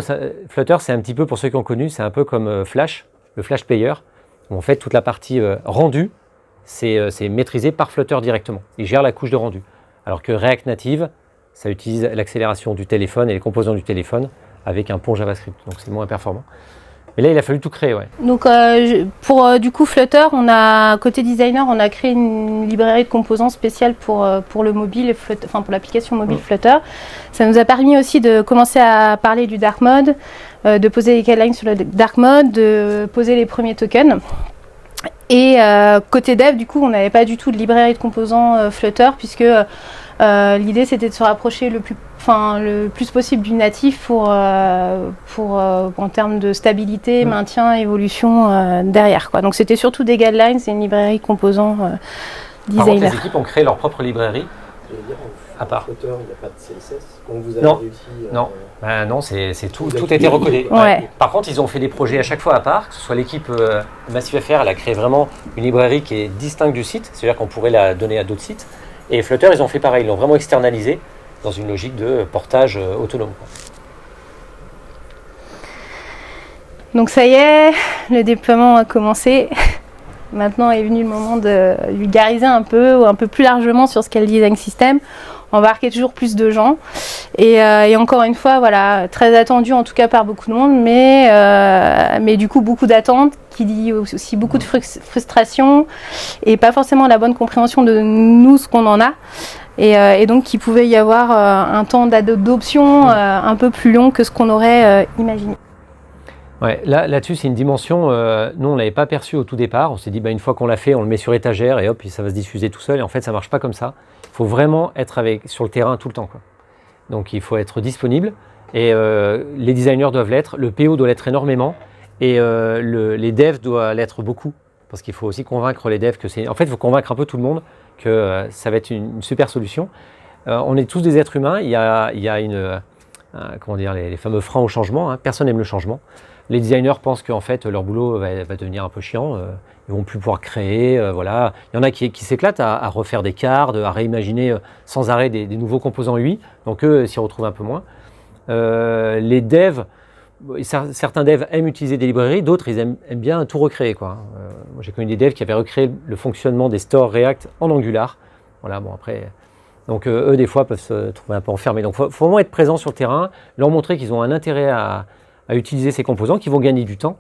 Flutter, c'est un petit peu, pour ceux qui ont connu, c'est un peu comme Flash, le Flash Player. Où en fait, toute la partie rendue, c'est maîtrisé par Flutter directement. Il gère la couche de rendu. Alors que React Native, ça utilise l'accélération du téléphone et les composants du téléphone avec un pont JavaScript. Donc c'est moins performant. Mais là, il a fallu tout créer, ouais. Donc pour du coup Flutter, côté designer, on a créé une librairie de composants spéciale pour le mobile, pour l'application mobile Flutter. Ça nous a permis aussi de commencer à parler du dark mode, de poser les guidelines sur le dark mode, de poser les premiers tokens. Et côté dev, du coup, on n'avait pas du tout de librairie de composants Flutter, puisque l'idée c'était de se rapprocher le plus possible du natif pour en termes de stabilité, maintien, évolution derrière, quoi. Donc c'était surtout des guidelines et une librairie de composants designer. Par contre, les équipes ont créé leur propre librairie. À part. Flutter, il n'y a pas de CSS. Quand vous avez Non. réussi, Non, non, c'est tout a été recodé. Ouais. Par contre, ils ont fait des projets à chaque fois à part, que ce soit l'équipe Massif.fr, elle a créé vraiment une librairie qui est distincte du site, c'est-à-dire qu'on pourrait la donner à d'autres sites. Et Flutter, ils ont fait pareil, ils l'ont vraiment externalisé dans une logique de portage autonome. Donc ça y est, le déploiement a commencé. Maintenant est venu le moment de vulgariser un peu plus largement sur ce qu'est le design system, embarquer toujours plus de gens. Et encore une fois, voilà, très attendu en tout cas par beaucoup de monde, mais du coup beaucoup d'attentes, qui dit aussi beaucoup de frustration et pas forcément la bonne compréhension de nous, ce qu'on en a. Et donc qu'il pouvait y avoir un temps d'adoption un peu plus long que ce qu'on aurait imaginé. Ouais, là-dessus, c'est une dimension, nous, on ne l'avait pas perçue au tout départ. On s'est dit, une fois qu'on l'a fait, on le met sur étagère et hop, ça va se diffuser tout seul. Et en fait, ça ne marche pas comme ça. Il faut vraiment être sur le terrain tout le temps, quoi. Donc, il faut être disponible. Et les designers doivent l'être, le PO doit l'être énormément. Et les devs doivent l'être beaucoup. Parce qu'il faut aussi convaincre les devs que c'est... En fait, il faut convaincre un peu tout le monde que ça va être une super solution. On est tous des êtres humains. Il y a comment dire, les fameux freins au changement, hein. Personne n'aime le changement. Les designers pensent qu'en fait, leur boulot va devenir un peu chiant. Ils ne vont plus pouvoir créer. Voilà. Il y en a qui s'éclatent à refaire des cartes, à réimaginer sans arrêt des nouveaux composants UI. Donc eux s'y retrouvent un peu moins. Les devs, certains devs aiment utiliser des librairies, d'autres ils aiment bien tout recréer, quoi. Moi, j'ai connu des devs qui avaient recréé le fonctionnement des stores React en Angular. Voilà, bon après... Donc eux, des fois, peuvent se trouver un peu enfermés. Donc il faut vraiment être présent sur le terrain, leur montrer qu'ils ont un intérêt à utiliser ces composants, qu'ils vont gagner du temps.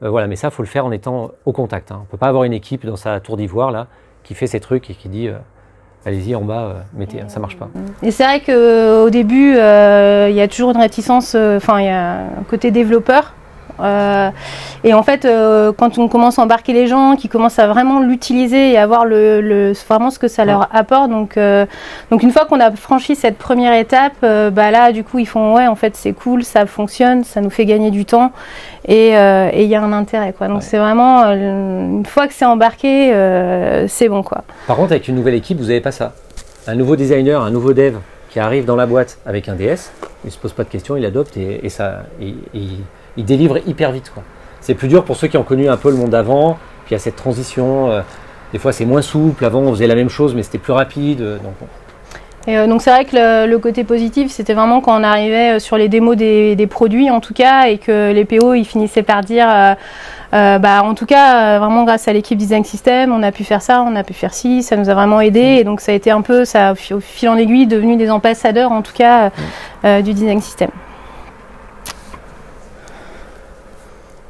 Voilà, mais ça, il faut le faire en étant au contact, hein. On ne peut pas avoir une équipe dans sa tour d'ivoire là, qui fait ces trucs et qui dit allez-y en bas, mettez, ça ne marche pas. Et c'est vrai qu'au début, il y a toujours une réticence, il y a un côté développeur. Et en fait, quand on commence à embarquer les gens, qui commencent à vraiment l'utiliser et à voir vraiment ce que ça leur apporte, donc une fois qu'on a franchi cette première étape, là du coup ils font ouais, en fait c'est cool, ça fonctionne, ça nous fait gagner du temps et il y a un intérêt, quoi. Donc c'est vraiment une fois que c'est embarqué, c'est bon, quoi. Par contre, avec une nouvelle équipe, vous n'avez pas ça. Un nouveau designer, un nouveau dev qui arrive dans la boîte avec un DS, il ne se pose pas de questions, il adopte et il délivre hyper vite, quoi. C'est plus dur pour ceux qui ont connu un peu le monde d'avant, puis il y a cette transition, des fois c'est moins souple, avant on faisait la même chose mais c'était plus rapide, donc bon. Et donc c'est vrai que le côté positif, c'était vraiment quand on arrivait sur les démos des produits en tout cas, et que les PO ils finissaient par dire en tout cas vraiment grâce à l'équipe Design System on a pu faire ça, on a pu faire ci, ça nous a vraiment aidé, et donc ça a été un peu, ça au fil en aiguille devenu des ambassadeurs en tout cas du Design System.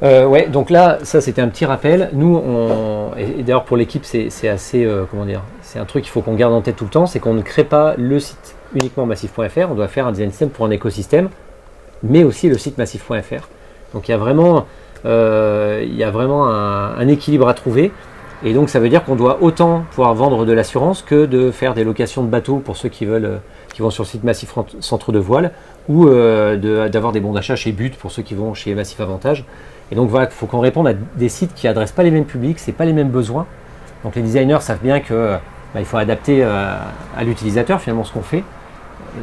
Ouais, donc là, ça c'était un petit rappel. Nous, et d'ailleurs pour l'équipe, c'est assez, comment dire, c'est un truc qu'il faut qu'on garde en tête tout le temps, c'est qu'on ne crée pas le site uniquement massif.fr, on doit faire un design system pour un écosystème, mais aussi le site massif.fr. Donc il y a vraiment un équilibre à trouver, et donc ça veut dire qu'on doit autant pouvoir vendre de l'assurance que de faire des locations de bateaux pour ceux qui vont sur le site Massif Centre de Voile, ou d'avoir des bons d'achat chez But pour ceux qui vont chez Massif Avantage. Et donc voilà, il faut qu'on réponde à des sites qui n'adressent pas les mêmes publics, c'est pas les mêmes besoins. Donc les designers savent bien que il faut adapter à l'utilisateur finalement ce qu'on fait.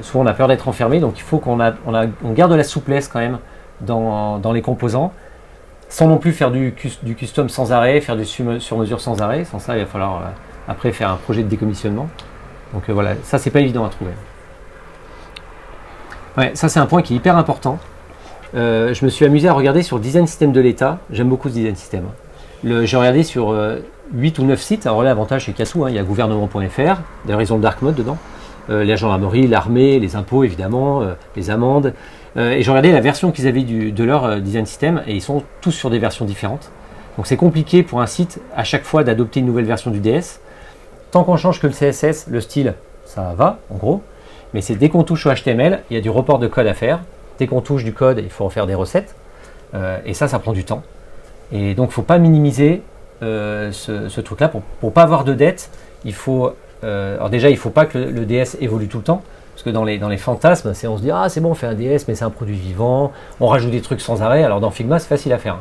Souvent on a peur d'être enfermé, donc il faut qu'on garde de la souplesse quand même dans les composants, sans non plus faire du custom sans arrêt, faire du sur-mesure sans arrêt. Sans ça, il va falloir après faire un projet de décommissionnement. Donc voilà, ça c'est pas évident à trouver. Ouais, ça c'est un point qui est hyper important. Je me suis amusé à regarder sur le design system de l'État. J'aime beaucoup ce design system. J'ai regardé sur 8 ou 9 sites. Alors là, l'avantage c'est qu'il y a tout, hein. Il y a gouvernement.fr, d'ailleurs ils ont le dark mode dedans, la gendarmerie, l'armée, les impôts évidemment, les amendes. Et j'ai regardé la version qu'ils avaient de leur design system, et ils sont tous sur des versions différentes. Donc c'est compliqué pour un site à chaque fois d'adopter une nouvelle version du DS. Tant qu'on change que le CSS, le style, ça va en gros. Mais c'est dès qu'on touche au HTML, il y a du report de code à faire. Dès qu'on touche du code, il faut refaire des recettes. Et ça prend du temps. Et donc, il ne faut pas minimiser ce truc-là. Pour ne pas avoir de dette, il faut... alors déjà, il ne faut pas que le DS évolue tout le temps. Parce que dans les fantasmes, on se dit « Ah, c'est bon, on fait un DS, mais c'est un produit vivant. On rajoute des trucs sans arrêt. » Alors dans Figma, c'est facile à faire.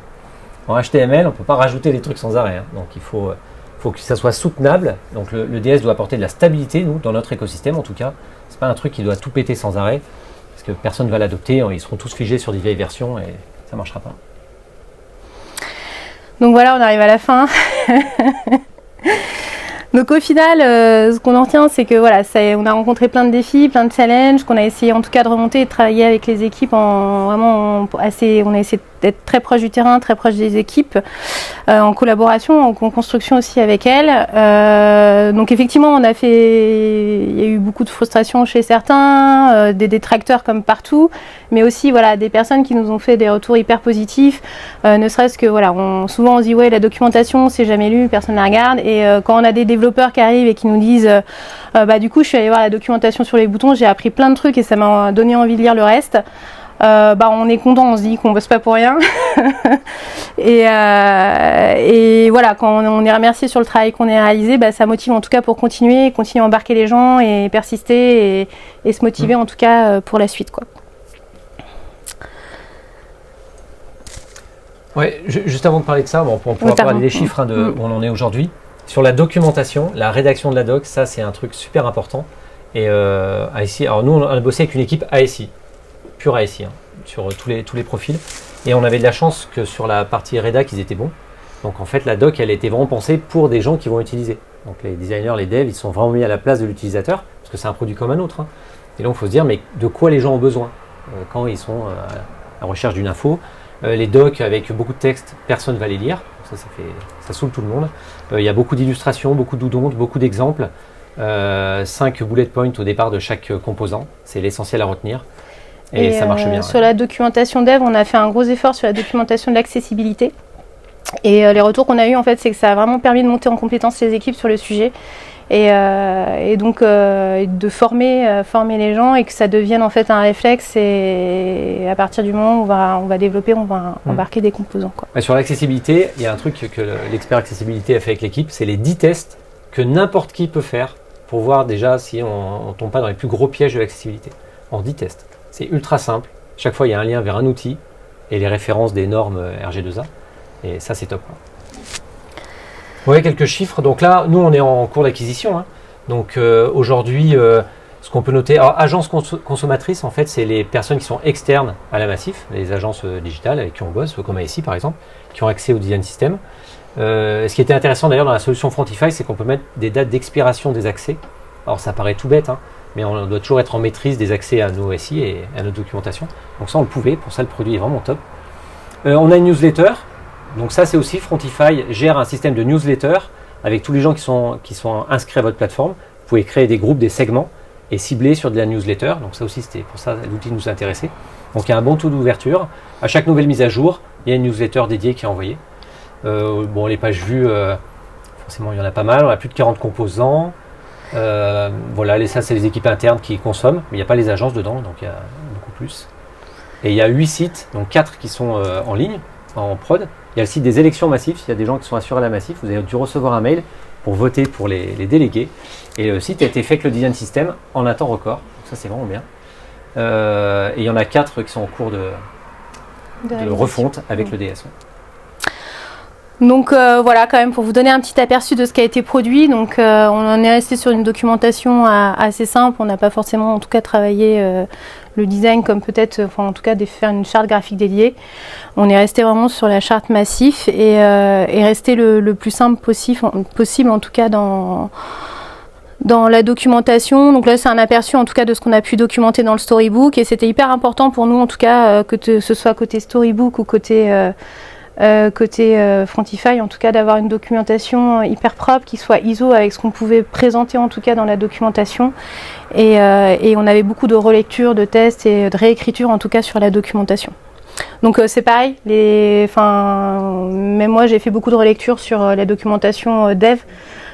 En HTML, on ne peut pas rajouter des trucs sans arrêt. Donc, il faut que ça soit soutenable. Donc, le DS doit apporter de la stabilité, nous, dans notre écosystème en tout cas. Ce n'est pas un truc qui doit tout péter sans arrêt. Parce que personne ne va l'adopter, ils seront tous figés sur des vieilles versions et ça ne marchera pas. Donc voilà, on arrive à la fin. Donc au final, ce qu'on en retient, c'est que voilà, on a rencontré plein de défis, plein de challenges, qu'on a essayé en tout cas de remonter et de travailler avec les équipes on a essayé d'être très proche du terrain, très proche des équipes, en collaboration, en construction aussi avec elles. Donc effectivement, il y a eu beaucoup de frustration chez certains, des détracteurs comme partout, mais aussi voilà, des personnes qui nous ont fait des retours hyper positifs, ne serait-ce que voilà, souvent on se dit ouais, la documentation c'est jamais lu, personne ne la regarde, et quand on a des développeurs qui arrivent et qui nous disent du coup je suis allé voir la documentation sur les boutons, j'ai appris plein de trucs et ça m'a donné envie de lire le reste. on est content, on se dit qu'on bosse pas pour rien. et voilà, quand on est remercié sur le travail qu'on a réalisé, ça motive en tout cas pour continuer à embarquer les gens et persister et se motiver en tout cas pour la suite, quoi. Ouais, juste avant de parler de ça, on pourra parler des chiffres où on en est aujourd'hui. Sur la documentation, la rédaction de la doc, ça c'est un truc super important. Et ASI, alors nous on a bossé avec une équipe ASI, pure ASI, sur tous les profils. Et on avait de la chance que sur la partie rédac, ils étaient bons. Donc en fait, la doc, elle était vraiment pensée pour des gens qui vont utiliser. Donc les designers, les devs, ils sont vraiment mis à la place de l'utilisateur, parce que c'est un produit comme un autre. Et donc il faut se dire, mais de quoi les gens ont besoin quand ils sont à la recherche d'une info. Les docs avec beaucoup de texte, personne ne va les lire. Ça saoule tout le monde. Il y a beaucoup d'illustrations, beaucoup de doodles, beaucoup d'exemples. 5 bullet points au départ de chaque composant. C'est l'essentiel à retenir. Et ça marche bien. Sur la documentation dev, on a fait un gros effort sur la documentation de l'accessibilité. Et les retours qu'on a eu, en fait, c'est que ça a vraiment permis de monter en compétence les équipes sur le sujet. Et donc de former les gens et que ça devienne en fait un réflexe, et à partir du moment où on va développer, on va embarquer des composants, quoi. Sur l'accessibilité, il y a un truc que l'expert accessibilité a fait avec l'équipe, c'est les 10 tests que n'importe qui peut faire pour voir déjà si on ne tombe pas dans les plus gros pièges de l'accessibilité. En 10 tests. C'est ultra simple. Chaque fois, il y a un lien vers un outil et les références des normes RG2A. Et ça, c'est top. Vous voyez quelques chiffres. Donc là, nous, on est en cours d'acquisition. Donc aujourd'hui, ce qu'on peut noter, alors agence consommatrice, en fait, c'est les personnes qui sont externes à la Massif, les agences digitales avec qui on bosse, comme ASI par exemple, qui ont accès au design system. Ce qui était intéressant d'ailleurs dans la solution Frontify, c'est qu'on peut mettre des dates d'expiration des accès. Alors ça paraît tout bête, mais on doit toujours être en maîtrise des accès à nos SI et à notre documentation. Donc ça, on le pouvait. Pour ça, le produit est vraiment top. On a une newsletter. Donc ça, c'est aussi Frontify gère un système de newsletter avec tous les gens qui sont inscrits à votre plateforme. Vous pouvez créer des groupes, des segments et cibler sur de la newsletter. Donc ça aussi, c'était pour ça l'outil nous intéressait. Donc il y a un bon taux d'ouverture. À chaque nouvelle mise à jour, il y a une newsletter dédiée qui est envoyée. Les pages vues, forcément, il y en a pas mal. On a plus de 40 composants. Voilà, ça, c'est les équipes internes qui consomment. Mais il n'y a pas les agences dedans, donc il y a beaucoup plus. Et il y a 8 sites, donc 4 qui sont en ligne, en prod. Il y a le site des élections Massif. Il y a des gens qui sont assurés à la Massif. Vous avez dû recevoir un mail pour voter pour les délégués. Et le site a été fait avec le design system en un temps record. Donc ça, c'est vraiment bien. Et il y en a 4 qui sont en cours de refonte avec le DS. Donc voilà, quand même, pour vous donner un petit aperçu de ce qui a été produit. Donc on en est resté sur une documentation assez simple. On n'a pas forcément, en tout cas, travaillé le design comme peut-être, en tout cas, faire une charte graphique dédiée. On est resté vraiment sur la charte Massif et resté le plus simple possible, en tout cas, dans la documentation. Donc là, c'est un aperçu en tout cas de ce qu'on a pu documenter dans le storybook, et c'était hyper important pour nous en tout cas que ce soit côté storybook ou côté Frontify, en tout cas d'avoir une documentation hyper propre qui soit ISO avec ce qu'on pouvait présenter en tout cas dans la documentation, et on avait beaucoup de relectures, de tests et de réécriture en tout cas sur la documentation. Donc c'est pareil, même moi j'ai fait beaucoup de relectures sur la documentation dev.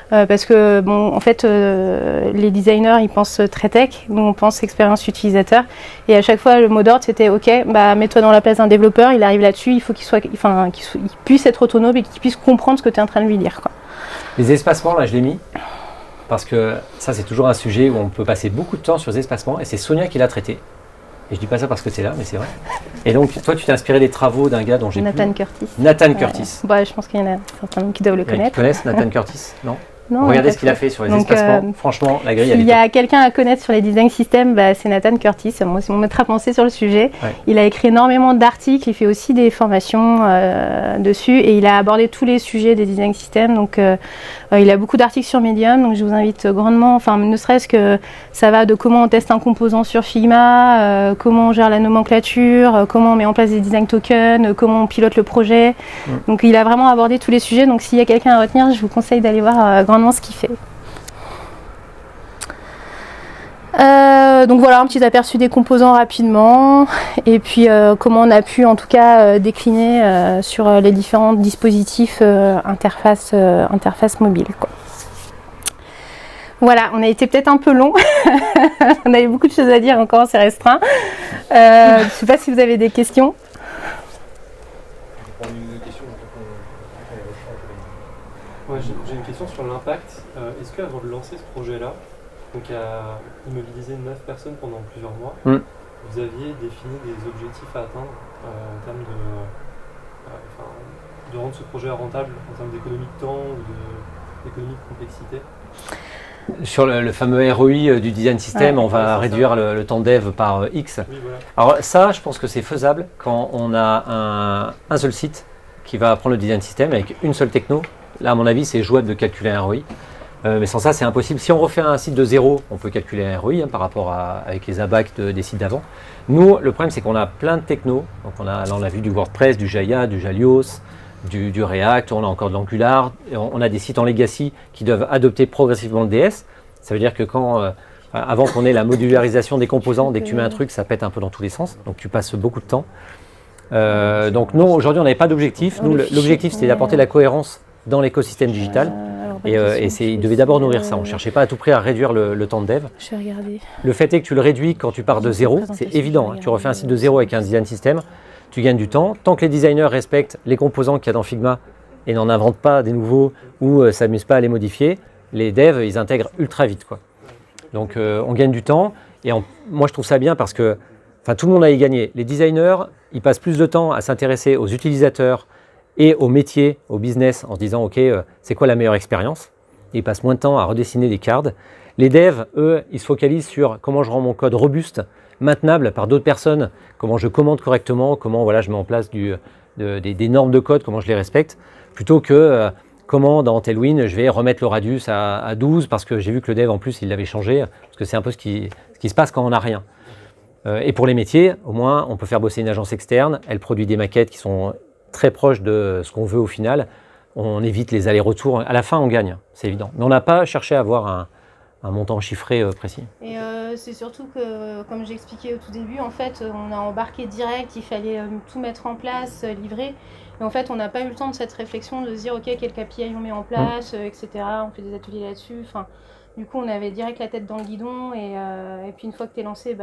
Parce que en fait les designers ils pensent très tech, nous on pense expérience utilisateur, et à chaque fois le mot d'ordre c'était ok, mets-toi dans la place d'un développeur, il arrive là-dessus, il faut qu'il puisse être autonome et qu'il puisse comprendre ce que tu es en train de lui dire, quoi. Les espacements, là je l'ai mis parce que ça c'est toujours un sujet où on peut passer beaucoup de temps sur les espacements, et c'est Sonia qui l'a traité. Et je dis pas ça parce que c'est là, mais c'est vrai. Et donc toi tu t'es inspiré des travaux d'un gars dont j'ai Nathan Curtis. Nathan Curtis. Je pense qu'il y en a certains qui doivent le connaître. Qui connaissent Nathan Curtis, non? Non, regardez ce qu'il a fait sur les espacements. Franchement, la grille, elle est top. Il y a quelqu'un à connaître sur les design systems, c'est Nathan Curtis. Moi, c'est mon maître à penser sur le sujet. Ouais. Il a écrit énormément d'articles, il fait aussi des formations dessus, et il a abordé tous les sujets des design systems. Donc, il a beaucoup d'articles sur Medium. Donc, je vous invite grandement, ne serait-ce que ça va de comment on teste un composant sur Figma, comment on gère la nomenclature, comment on met en place des design tokens, comment on pilote le projet. Donc, il a vraiment abordé tous les sujets. Donc, s'il y a quelqu'un à retenir, je vous conseille d'aller voir grandement ce qu'il fait. Donc voilà un petit aperçu des composants rapidement, et puis comment on a pu en tout cas décliner sur les différents dispositifs interface mobile, quoi. Voilà, on a été peut-être un peu long. On avait beaucoup de choses à dire, encore on s'est restreint. Je ne sais pas si vous avez des questions. Ouais, j'ai une question sur l'impact. Est-ce qu'avant de lancer ce projet-là, donc à immobiliser 9 personnes pendant plusieurs mois, vous aviez défini des objectifs à atteindre en termes de rendre ce projet rentable, en termes d'économie de temps ou d'économie de complexité? Sur le fameux ROI du design system, on va réduire le temps dev par X. Oui, voilà. Alors ça, je pense que c'est faisable quand on a un seul site qui va apprendre le design system avec une seule techno. Là, à mon avis, c'est jouable de calculer un ROI. Mais sans ça, c'est impossible. Si on refait un site de zéro, on peut calculer un ROI par rapport avec les ABAC des sites d'avant. Nous, le problème, c'est qu'on a plein de technos. Donc là, on a vu du WordPress, du Jaya, du Jalios, du React, on a encore de l'Angular. On a des sites en legacy qui doivent adopter progressivement le DS. Ça veut dire que avant qu'on ait la modularisation des composants, dès que tu mets un truc, ça pète un peu dans tous les sens. Donc tu passes beaucoup de temps. Donc nous, aujourd'hui, on n'avait pas d'objectif. Nous, l'objectif, c'était d'apporter la cohérence dans l'écosystème digital. Et il devait d'abord nourrir ça. On ne cherchait pas à tout prix à réduire le temps de dev. Je vais regarder. Le fait est que tu le réduis quand tu pars de zéro. C'est évident. Tu refais un site de zéro avec un design system. Tu gagnes du temps. Tant que les designers respectent les composants qu'il y a dans Figma et n'en inventent pas des nouveaux ou s'amusent pas à les modifier, les devs, ils intègrent ultra vite, quoi. Donc, on gagne du temps. Et moi, je trouve ça bien parce que tout le monde a y gagné. Les designers, ils passent plus de temps à s'intéresser aux utilisateurs et au métier, au business, en se disant « Ok, c'est quoi la meilleure expérience ?» Ils passent moins de temps à redessiner des cards. Les devs, eux, ils se focalisent sur comment je rends mon code robuste, maintenable par d'autres personnes, comment je commande correctement, comment je mets en place des normes de code, comment je les respecte, plutôt que comment dans Tailwind je vais remettre le radius à 12 parce que j'ai vu que le dev en plus il l'avait changé, parce que c'est un peu ce qui se passe quand on n'a rien. Et pour les métiers, au moins on peut faire bosser une agence externe, elle produit des maquettes qui sont très proches de ce qu'on veut au final, on évite les allers-retours, à la fin on gagne, c'est évident. Mais on n'a pas cherché à avoir un montant chiffré précis. Et c'est surtout que, comme j'expliquais au tout début, en fait, on a embarqué direct, il fallait tout mettre en place, livrer. Et en fait, on n'a pas eu le temps de cette réflexion de se dire, ok, quel KPI on met en place, etc. On fait des ateliers là-dessus. Enfin, du coup, on avait direct la tête dans le guidon. Et puis, une fois que t'es lancé,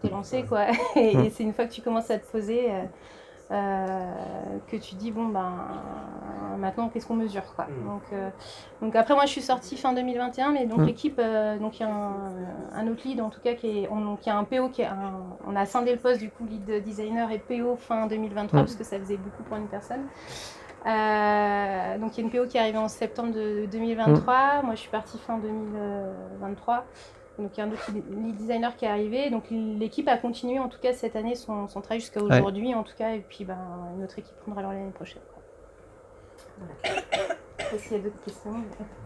t'es lancé, quoi. Et c'est une fois que tu commences à te poser que tu dis, bon, maintenant, qu'est-ce qu'on mesure, quoi. Donc après, moi, je suis sortie fin 2021, mais donc l'équipe, donc il y a un autre lead, en tout cas, donc il y a un PO, on a scindé le poste, du coup, lead designer et PO fin 2023, parce que ça faisait beaucoup pour une personne. Donc il y a une PO qui est arrivée en septembre de 2023, moi je suis partie fin 2023. Donc il y a un autre lead designer qui est arrivé, donc l'équipe a continué en tout cas cette année son travail jusqu'à aujourd'hui en tout cas, et puis une autre équipe prendra alors l'année prochaine. Voilà. S'il y a d'autres questions,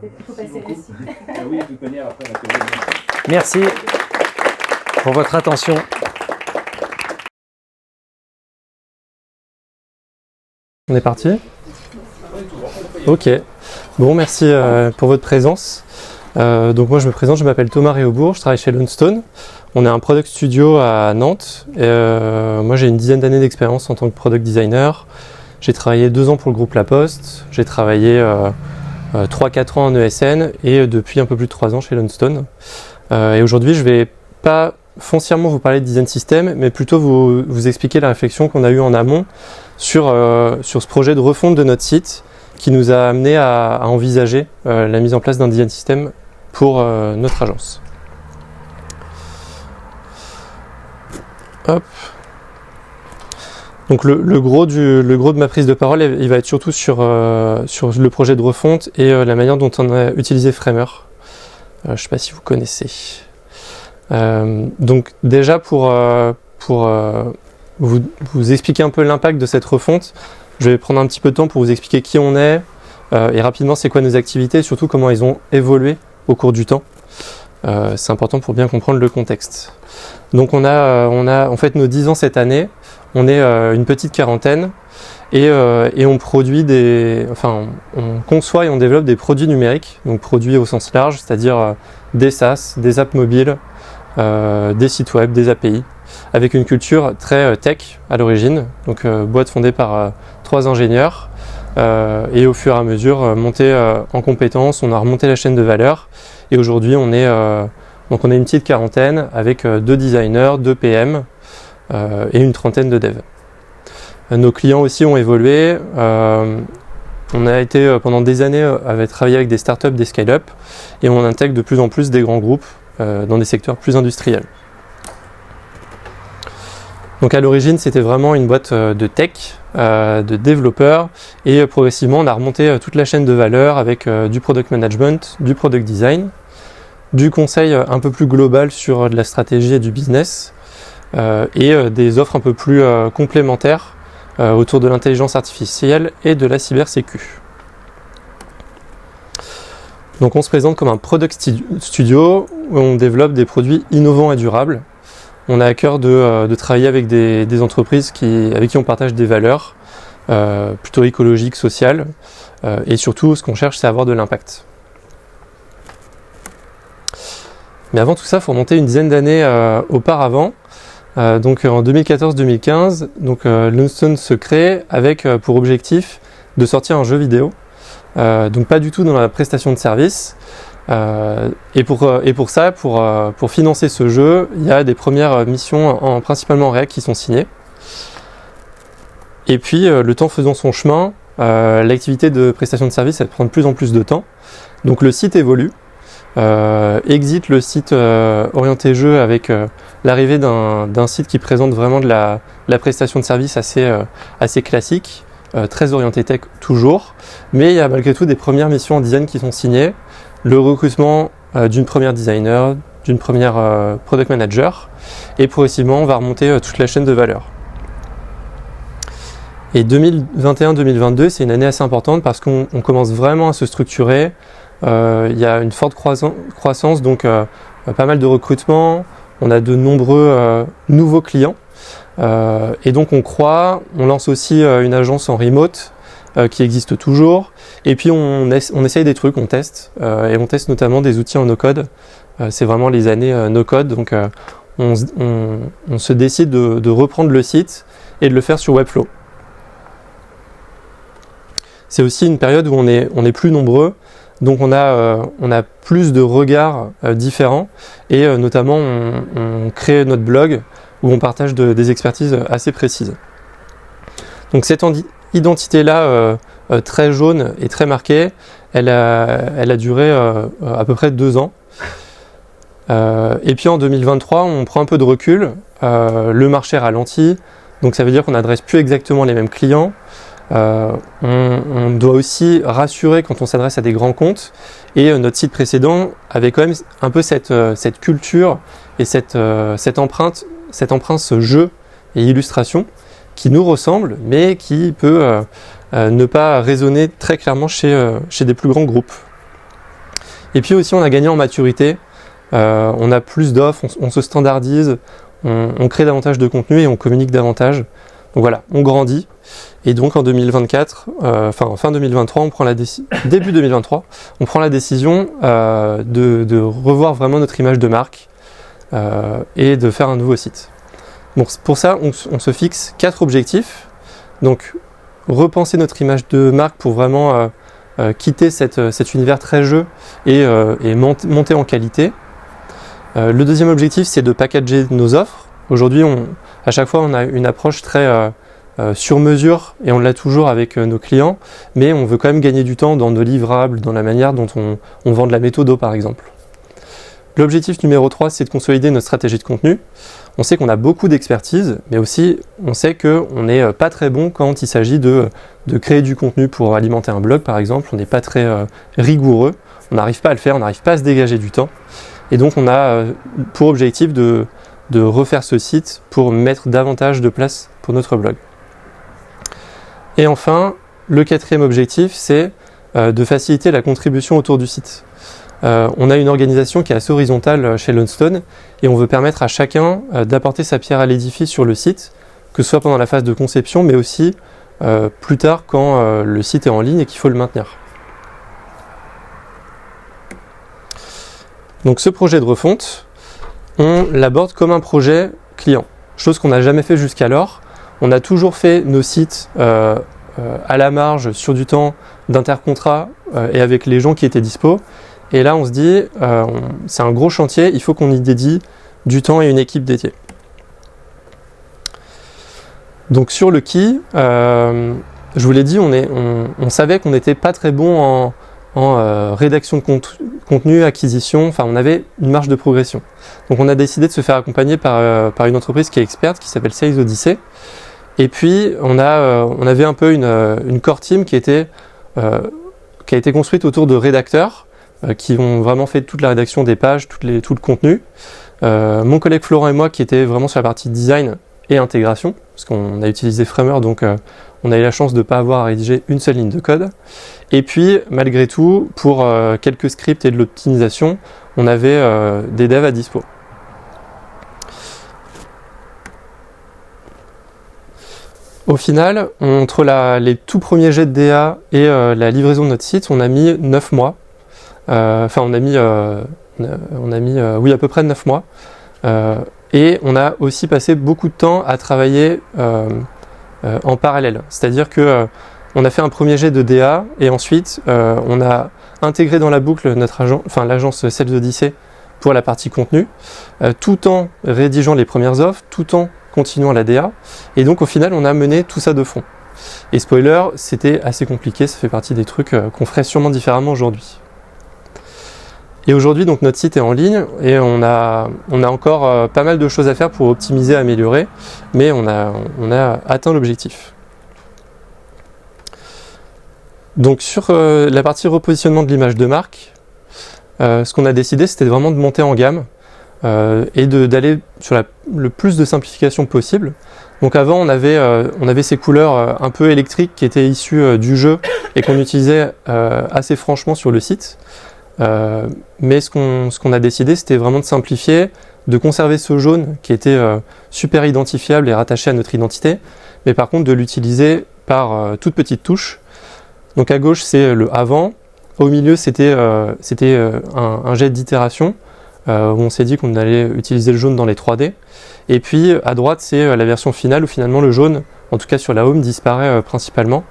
peut-être qu'il faut passer à la suite. Oui, de toute manière, après on va te Merci pour votre attention. On est parti? Ok. Bon, merci pour votre présence. Donc moi je me présente, je m'appelle Thomas Réaubourg, je travaille chez Lone-Stone. On est un product studio à Nantes. Moi j'ai une dizaine d'années d'expérience en tant que product designer. J'ai travaillé 2 ans pour le groupe La Poste. J'ai travaillé 3-4 ans en ESN et depuis un peu plus de 3 ans chez Lone-Stone. Et aujourd'hui je vais pas foncièrement vous parler de design system, mais plutôt vous expliquer la réflexion qu'on a eue en amont sur ce projet de refonte de notre site qui nous a amené à envisager la mise en place d'un design system pour notre agence. Hop. Donc le gros de ma prise de parole, il va être surtout sur le projet de refonte et la manière dont on a utilisé Framer. Je ne sais pas si vous connaissez. Donc déjà pour vous expliquer un peu l'impact de cette refonte, je vais prendre un petit peu de temps pour vous expliquer qui on est et rapidement c'est quoi nos activités et surtout comment ils ont évolué au cours du temps. C'est important pour bien comprendre le contexte. Donc on a en fait nos 10 ans cette année, on est une petite quarantaine et on produit on conçoit et on développe des produits numériques, donc produits au sens large, c'est-à-dire des SaaS, des apps mobiles, des sites web, des API, avec une culture très tech à l'origine, donc boîte fondée par 3 ingénieurs et au fur et à mesure monter en compétences. On a remonté la chaîne de valeur et aujourd'hui on est une petite quarantaine avec 2 designers, 2 PM et une trentaine de devs. Nos clients aussi ont évolué. On a été pendant des années travaillé avec des startups, des scale-up et on intègre de plus en plus des grands groupes dans des secteurs plus industriels. Donc à l'origine c'était vraiment une boîte de tech, de développeurs et progressivement on a remonté toute la chaîne de valeur avec du product management, du product design, du conseil un peu plus global sur de la stratégie et du business et des offres un peu plus complémentaires autour de l'intelligence artificielle et de la cybersécu. Donc on se présente comme un product studio où on développe des produits innovants et durables. On a à cœur de travailler avec des entreprises avec qui on partage des valeurs plutôt écologiques, sociales et surtout ce qu'on cherche c'est avoir de l'impact. Mais avant tout ça, il faut remonter une dizaine d'années auparavant. Donc en 2014-2015, Loonstone se crée avec pour objectif de sortir un jeu vidéo. Donc pas du tout dans la prestation de service. Et pour ça, pour financer ce jeu, il y a des premières missions principalement en React qui sont signées. Et puis le temps faisant son chemin, l'activité de prestation de service elle prend de plus en plus de temps. Donc le site évolue. Exit le site orienté jeu avec l'arrivée d'un site qui présente vraiment de la prestation de service assez classique, très orienté tech toujours, mais il y a malgré tout des premières missions en design qui sont signées, le recrutement d'une première designer, d'une première product manager, et progressivement on va remonter toute la chaîne de valeur. Et 2021-2022 c'est une année assez importante parce qu'on commence vraiment à se structurer. Il y a une forte croissance, donc pas mal de recrutement, on a de nombreux nouveaux clients et donc on lance aussi une agence en remote qui existe toujours et puis on essaye des trucs, on teste et on teste notamment des outils en no-code. C'est vraiment les années no-code, donc on se décide de reprendre le site et de le faire sur Webflow. C'est aussi une période où on est plus nombreux. Donc on a plus de regards différents et notamment on crée notre blog où on partage des expertises assez précises. Donc cette identité-là très jaune et très marquée, elle a duré à peu près 2 ans. Et puis en 2023, on prend un peu de recul, le marché ralentit, donc ça veut dire qu'on n'adresse plus exactement les mêmes clients. On doit aussi rassurer quand on s'adresse à des grands comptes et notre site précédent avait quand même un peu cette culture et cette empreinte ce jeu et illustration qui nous ressemble mais qui peut ne pas résonner très clairement chez des plus grands groupes. Et puis aussi on a gagné en maturité, on a plus d'offres, on se standardise, on crée davantage de contenu et on communique davantage. Donc voilà, on grandit. Et donc en 2024, fin 2023, début 2023, on prend la décision de revoir vraiment notre image de marque et de faire un nouveau site. Bon, pour ça, on se fixe 4 objectifs. Donc repenser notre image de marque pour vraiment quitter cet univers très jeu et monter en qualité. Le deuxième objectif, c'est de packager nos offres. Aujourd'hui, à chaque fois, on a une approche très sur mesure et on l'a toujours avec nos clients, mais on veut quand même gagner du temps dans nos livrables, dans la manière dont on vend de la méthodo par exemple. L'objectif numéro 3, c'est de consolider notre stratégie de contenu. On sait qu'on a beaucoup d'expertise, mais aussi on sait qu'on n'est pas très bon quand il s'agit de créer du contenu pour alimenter un blog par exemple. On n'est pas très rigoureux, on n'arrive pas à le faire, on n'arrive pas à se dégager du temps. Et donc on a pour objectif de refaire ce site pour mettre davantage de place pour notre blog. Et enfin, le 4e objectif, c'est de faciliter la contribution autour du site. On a une organisation qui est assez horizontale chez Loonstone et on veut permettre à chacun d'apporter sa pierre à l'édifice sur le site, que ce soit pendant la phase de conception, mais aussi plus tard quand le site est en ligne et qu'il faut le maintenir. Donc ce projet de refonte, on l'aborde comme un projet client, chose qu'on n'a jamais fait jusqu'alors. On a toujours fait nos sites à la marge, sur du temps d'intercontrat et avec les gens qui étaient dispo. Et là, on se dit, c'est un gros chantier, il faut qu'on y dédie du temps et une équipe dédiée. Donc sur le key, je vous l'ai dit, on savait qu'on n'était pas très bon en rédaction de contenu, acquisition, enfin on avait une marge de progression. Donc on a décidé de se faire accompagner par une entreprise qui est experte, qui s'appelle Sales Odyssey. Et puis on avait un peu une core team qui a été construite autour de rédacteurs qui ont vraiment fait toute la rédaction des pages, tout le contenu. Mon collègue Florent et moi qui étaient vraiment sur la partie design et intégration, parce qu'on a utilisé Framer, donc on a eu la chance de ne pas avoir à rédiger une seule ligne de code. Et puis, malgré tout, pour quelques scripts et de l'optimisation, on avait des devs à dispo. Au final, entre les tout premiers jets de DA et la livraison de notre site, on a mis 9 mois. Enfin, on a mis à peu près 9 mois. Et on a aussi passé beaucoup de temps à travailler en parallèle. C'est-à-dire que on a fait un premier jet de DA et ensuite on a intégré dans la boucle l'agence Sales Odyssey pour la partie contenu, tout en rédigeant les premières offres, tout en continuant la DA. Et donc au final, on a mené tout ça de front. Et spoiler, c'était assez compliqué, ça fait partie des trucs qu'on ferait sûrement différemment aujourd'hui. Et aujourd'hui, donc notre site est en ligne et on a encore pas mal de choses à faire pour optimiser, améliorer, mais on a atteint l'objectif. Donc sur la partie repositionnement de l'image de marque, ce qu'on a décidé, c'était vraiment de monter en gamme et d'aller sur le plus de simplification possible. Donc avant, on avait ces couleurs un peu électriques qui étaient issues du jeu et qu'on utilisait assez franchement sur le site. Mais ce qu'on a décidé, c'était vraiment de simplifier, de conserver ce jaune qui était super identifiable et rattaché à notre identité, mais par contre de l'utiliser par toutes petites touches. Donc à gauche, c'est le avant, au milieu, c'était un jet d'itération, où on s'est dit qu'on allait utiliser le jaune dans les 3D, et puis à droite, c'est la version finale où finalement le jaune, en tout cas sur la home, disparaît principalement,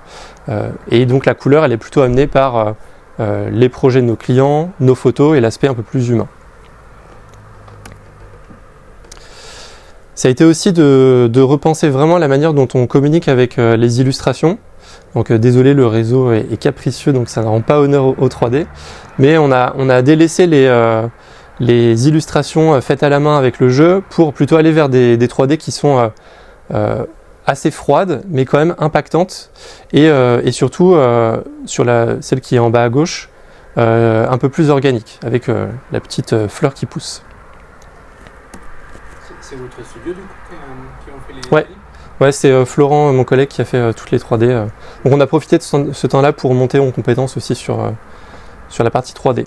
et donc la couleur, elle est plutôt amenée par les projets de nos clients, nos photos et l'aspect un peu plus humain. Ça a été aussi de repenser vraiment la manière dont on communique avec les illustrations. Donc désolé, le réseau est capricieux, donc ça ne rend pas honneur au 3D. Mais on a délaissé les illustrations faites à la main avec le jeu pour plutôt aller vers des 3D qui sont assez froide, mais quand même impactante, et surtout sur celle qui est en bas à gauche, un peu plus organique, avec la petite fleur qui pousse. C'est votre studio du coup qui ont fait les... Ouais, c'est Florent, mon collègue, qui a fait toutes les 3D. Donc on a profité de ce temps-là pour monter en compétence aussi sur la partie 3D.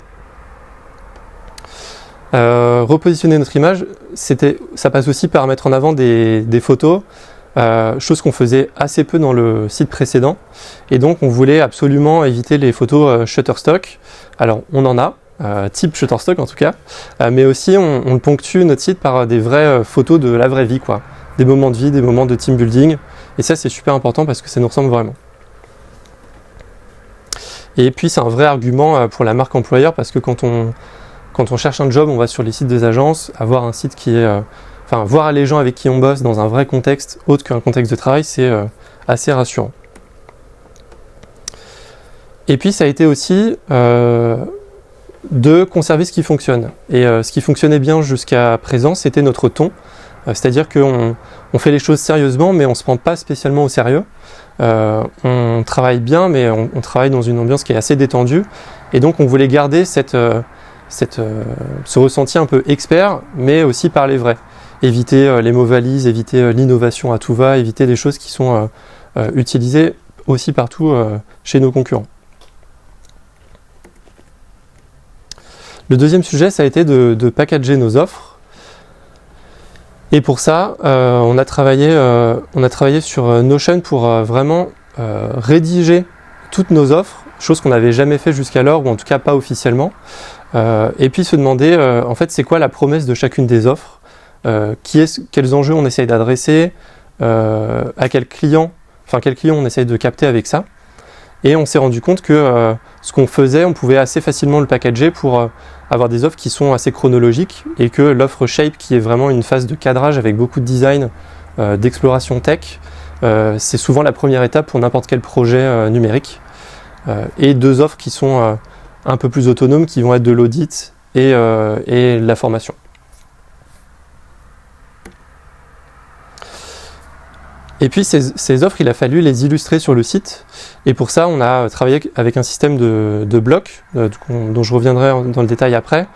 Repositionner notre image, ça passe aussi par mettre en avant des photos, chose qu'on faisait assez peu dans le site précédent, et donc on voulait absolument éviter les photos Shutterstock. Alors on en a, type Shutterstock en tout cas, mais aussi on ponctue notre site par des vraies photos de la vraie vie, quoi. Des moments de vie, des moments de team building, et ça c'est super important parce que ça nous ressemble vraiment. Et puis c'est un vrai argument pour la marque employeur, parce que quand on cherche un job, on va sur les sites des agences, avoir un site qui est... voir les gens avec qui on bosse dans un vrai contexte autre qu'un contexte de travail, c'est assez rassurant. Et puis ça a été aussi de conserver ce qui fonctionne. Et ce qui fonctionnait bien jusqu'à présent, c'était notre ton. C'est-à-dire qu'on fait les choses sérieusement, mais on ne se prend pas spécialement au sérieux. On travaille bien, mais on travaille dans une ambiance qui est assez détendue. Et donc on voulait garder ce ressenti un peu expert, mais aussi parler vrai. Éviter les mots valises, éviter l'innovation à tout va, éviter des choses qui sont utilisées aussi partout chez nos concurrents. Le deuxième sujet, ça a été de packager nos offres. Et pour ça, on a travaillé sur Notion pour vraiment rédiger toutes nos offres, chose qu'on n'avait jamais fait jusqu'alors, ou en tout cas pas officiellement. Et puis se demander, en fait, c'est quoi la promesse de chacune des offres, quels enjeux on essaye d'adresser, à quel client, enfin quel client on essaye de capter avec ça. Et on s'est rendu compte que ce qu'on faisait, on pouvait assez facilement le packager pour avoir des offres qui sont assez chronologiques et que l'offre Shape, qui est vraiment une phase de cadrage avec beaucoup de design, d'exploration tech, c'est souvent la première étape pour n'importe quel projet numérique. Et 2 offres qui sont un peu plus autonomes, qui vont être de l'audit et la formation. Et puis ces offres, il a fallu les illustrer sur le site. Et pour ça, on a travaillé avec un système de blocs, dont je reviendrai dans le détail après.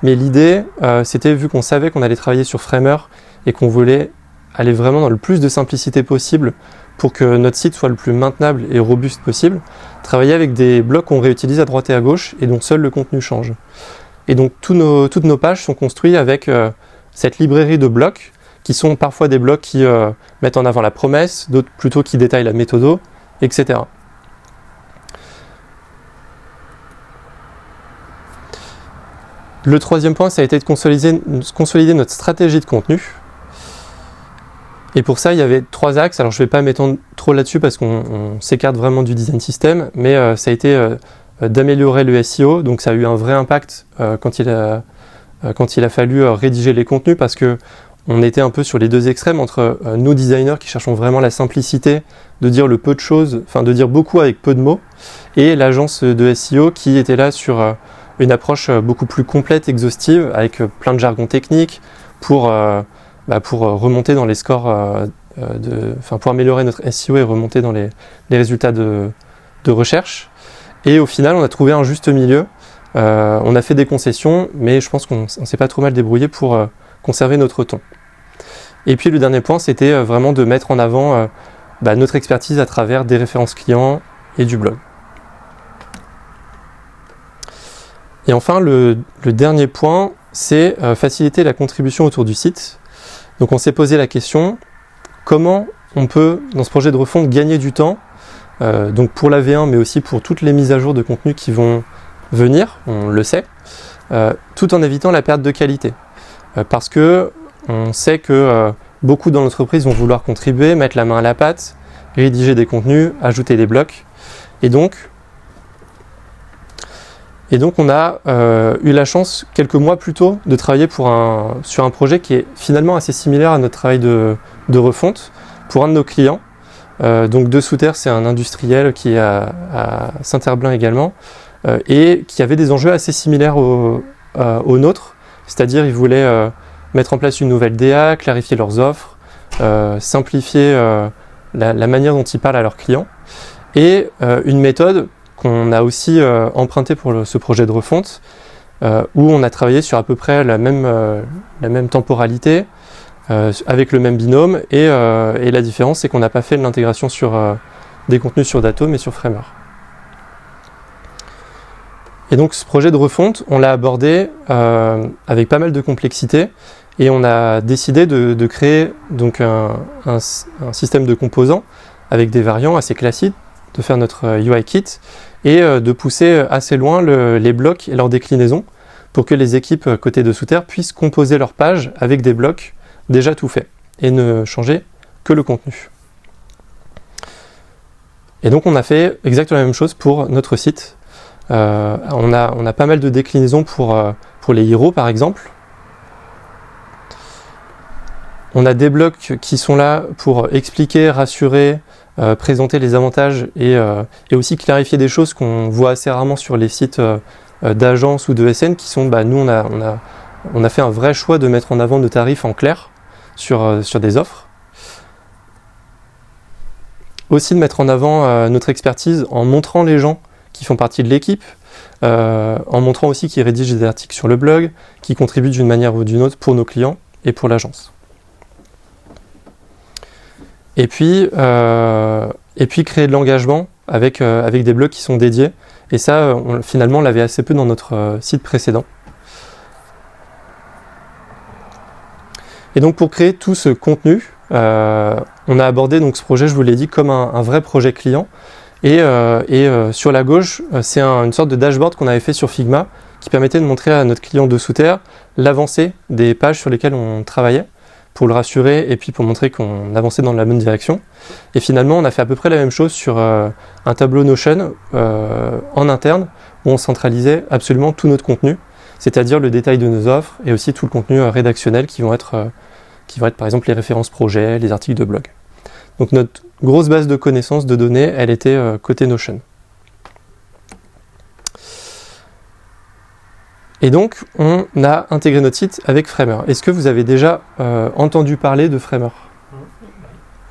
Mais l'idée, c'était, vu qu'on savait qu'on allait travailler sur Framer et qu'on voulait aller vraiment dans le plus de simplicité possible pour que notre site soit le plus maintenable et robuste possible, travailler avec des blocs qu'on réutilise à droite et à gauche et dont seul le contenu change. Et donc toutes nos pages sont construites avec cette librairie de blocs, qui sont parfois des blocs qui mettent en avant la promesse, d'autres plutôt qui détaillent la méthode, etc. Le troisième point, ça a été de consolider notre stratégie de contenu. Et pour ça, il y avait 3 axes. Alors je ne vais pas m'étendre trop là-dessus parce qu'on s'écarte vraiment du design system, mais ça a été d'améliorer le SEO. Donc ça a eu un vrai impact quand il a fallu rédiger les contenus, parce que on était un peu sur les 2 extrêmes entre nos designers qui cherchons vraiment la simplicité de dire le peu de choses, enfin de dire beaucoup avec peu de mots, et l'agence de SEO qui était là sur une approche beaucoup plus complète, exhaustive, avec plein de jargon technique pour remonter dans les scores, pour améliorer notre SEO et remonter dans les résultats de recherche. Et au final, on a trouvé un juste milieu. On a fait des concessions, mais je pense qu'on s'est pas trop mal débrouillé pour conserver notre ton. Et puis le dernier point, c'était vraiment de mettre en avant notre expertise à travers des références clients et du blog. Et enfin, le dernier point, c'est faciliter la contribution autour du site. Donc on s'est posé la question, comment on peut, dans ce projet de refonte, gagner du temps, donc pour la V1, mais aussi pour toutes les mises à jour de contenu qui vont venir, on le sait, tout en évitant la perte de qualité. Parce que on sait que beaucoup dans l'entreprise vont vouloir contribuer, mettre la main à la pâte, rédiger des contenus, ajouter des blocs. Et donc on a eu la chance, quelques mois plus tôt, de travailler sur un projet qui est finalement assez similaire à notre travail de refonte pour un de nos clients. Donc De Souter, c'est un industriel qui est à Saint-Herblain également, et qui avait des enjeux assez similaires aux nôtres. C'est-à-dire, ils voulaient mettre en place une nouvelle DA, clarifier leurs offres, simplifier la manière dont ils parlent à leurs clients, et une méthode qu'on a aussi empruntée pour ce projet de refonte, où on a travaillé sur à peu près la même temporalité, avec le même binôme, et la différence, c'est qu'on n'a pas fait l'intégration sur des contenus sur Dato, mais sur Framer. Et donc ce projet de refonte, on l'a abordé avec pas mal de complexité, et on a décidé de créer donc un système de composants avec des variants assez classiques, de faire notre UI kit, et de pousser assez loin les blocs et leurs déclinaisons pour que les équipes côté De Souter puissent composer leur page avec des blocs déjà tout faits et ne changer que le contenu. Et donc on a fait exactement la même chose pour notre site. On a pas mal de déclinaisons pour les héros par exemple. On a des blocs qui sont là pour expliquer, rassurer, présenter les avantages et aussi clarifier des choses qu'on voit assez rarement sur les sites d'agences ou de SN qui sont, nous on a fait un vrai choix de mettre en avant nos tarifs en clair sur des offres. Aussi de mettre en avant notre expertise en montrant les gens qui font partie de l'équipe, en montrant aussi qu'ils rédigent des articles sur le blog, qui contribuent d'une manière ou d'une autre pour nos clients et pour l'agence. Et puis créer de l'engagement avec des blogs qui sont dédiés. Et ça, finalement, on l'avait assez peu dans notre site précédent. Et donc pour créer tout ce contenu, on a abordé donc ce projet, je vous l'ai dit, comme un vrai projet client. Et sur la gauche, c'est une sorte de dashboard qu'on avait fait sur Figma qui permettait de montrer à notre client De Souter l'avancée des pages sur lesquelles on travaillait. pour le rassurer et puis pour montrer qu'on avançait dans la bonne direction. Et finalement, on a fait à peu près la même chose sur un tableau Notion en interne où on centralisait absolument tout notre contenu, c'est-à-dire le détail de nos offres et aussi tout le contenu rédactionnel qui vont être par exemple les références projets, les articles de blog. Donc notre grosse base de connaissances de données, elle était côté Notion. Et donc, on a intégré notre site avec Framer. Est-ce que vous avez déjà entendu parler de Framer?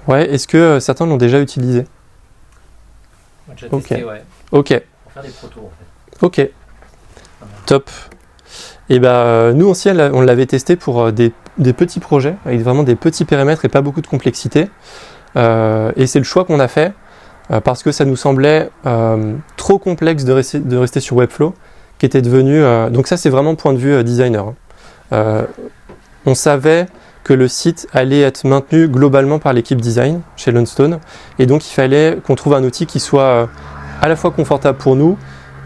Ouais, est-ce que certains l'ont déjà utilisé? On a déjà testé, ouais. Ok. Pour faire des protos, en fait. Ok. Top. Et nous aussi, on l'avait testé pour des petits projets, avec vraiment des petits périmètres et pas beaucoup de complexité. Et c'est le choix qu'on a fait, parce que ça nous semblait trop complexe de rester sur Webflow, qui était devenu... donc ça, c'est vraiment point de vue designer. On savait que le site allait être maintenu globalement par l'équipe design chez Lone-Stone, et donc il fallait qu'on trouve un outil qui soit à la fois confortable pour nous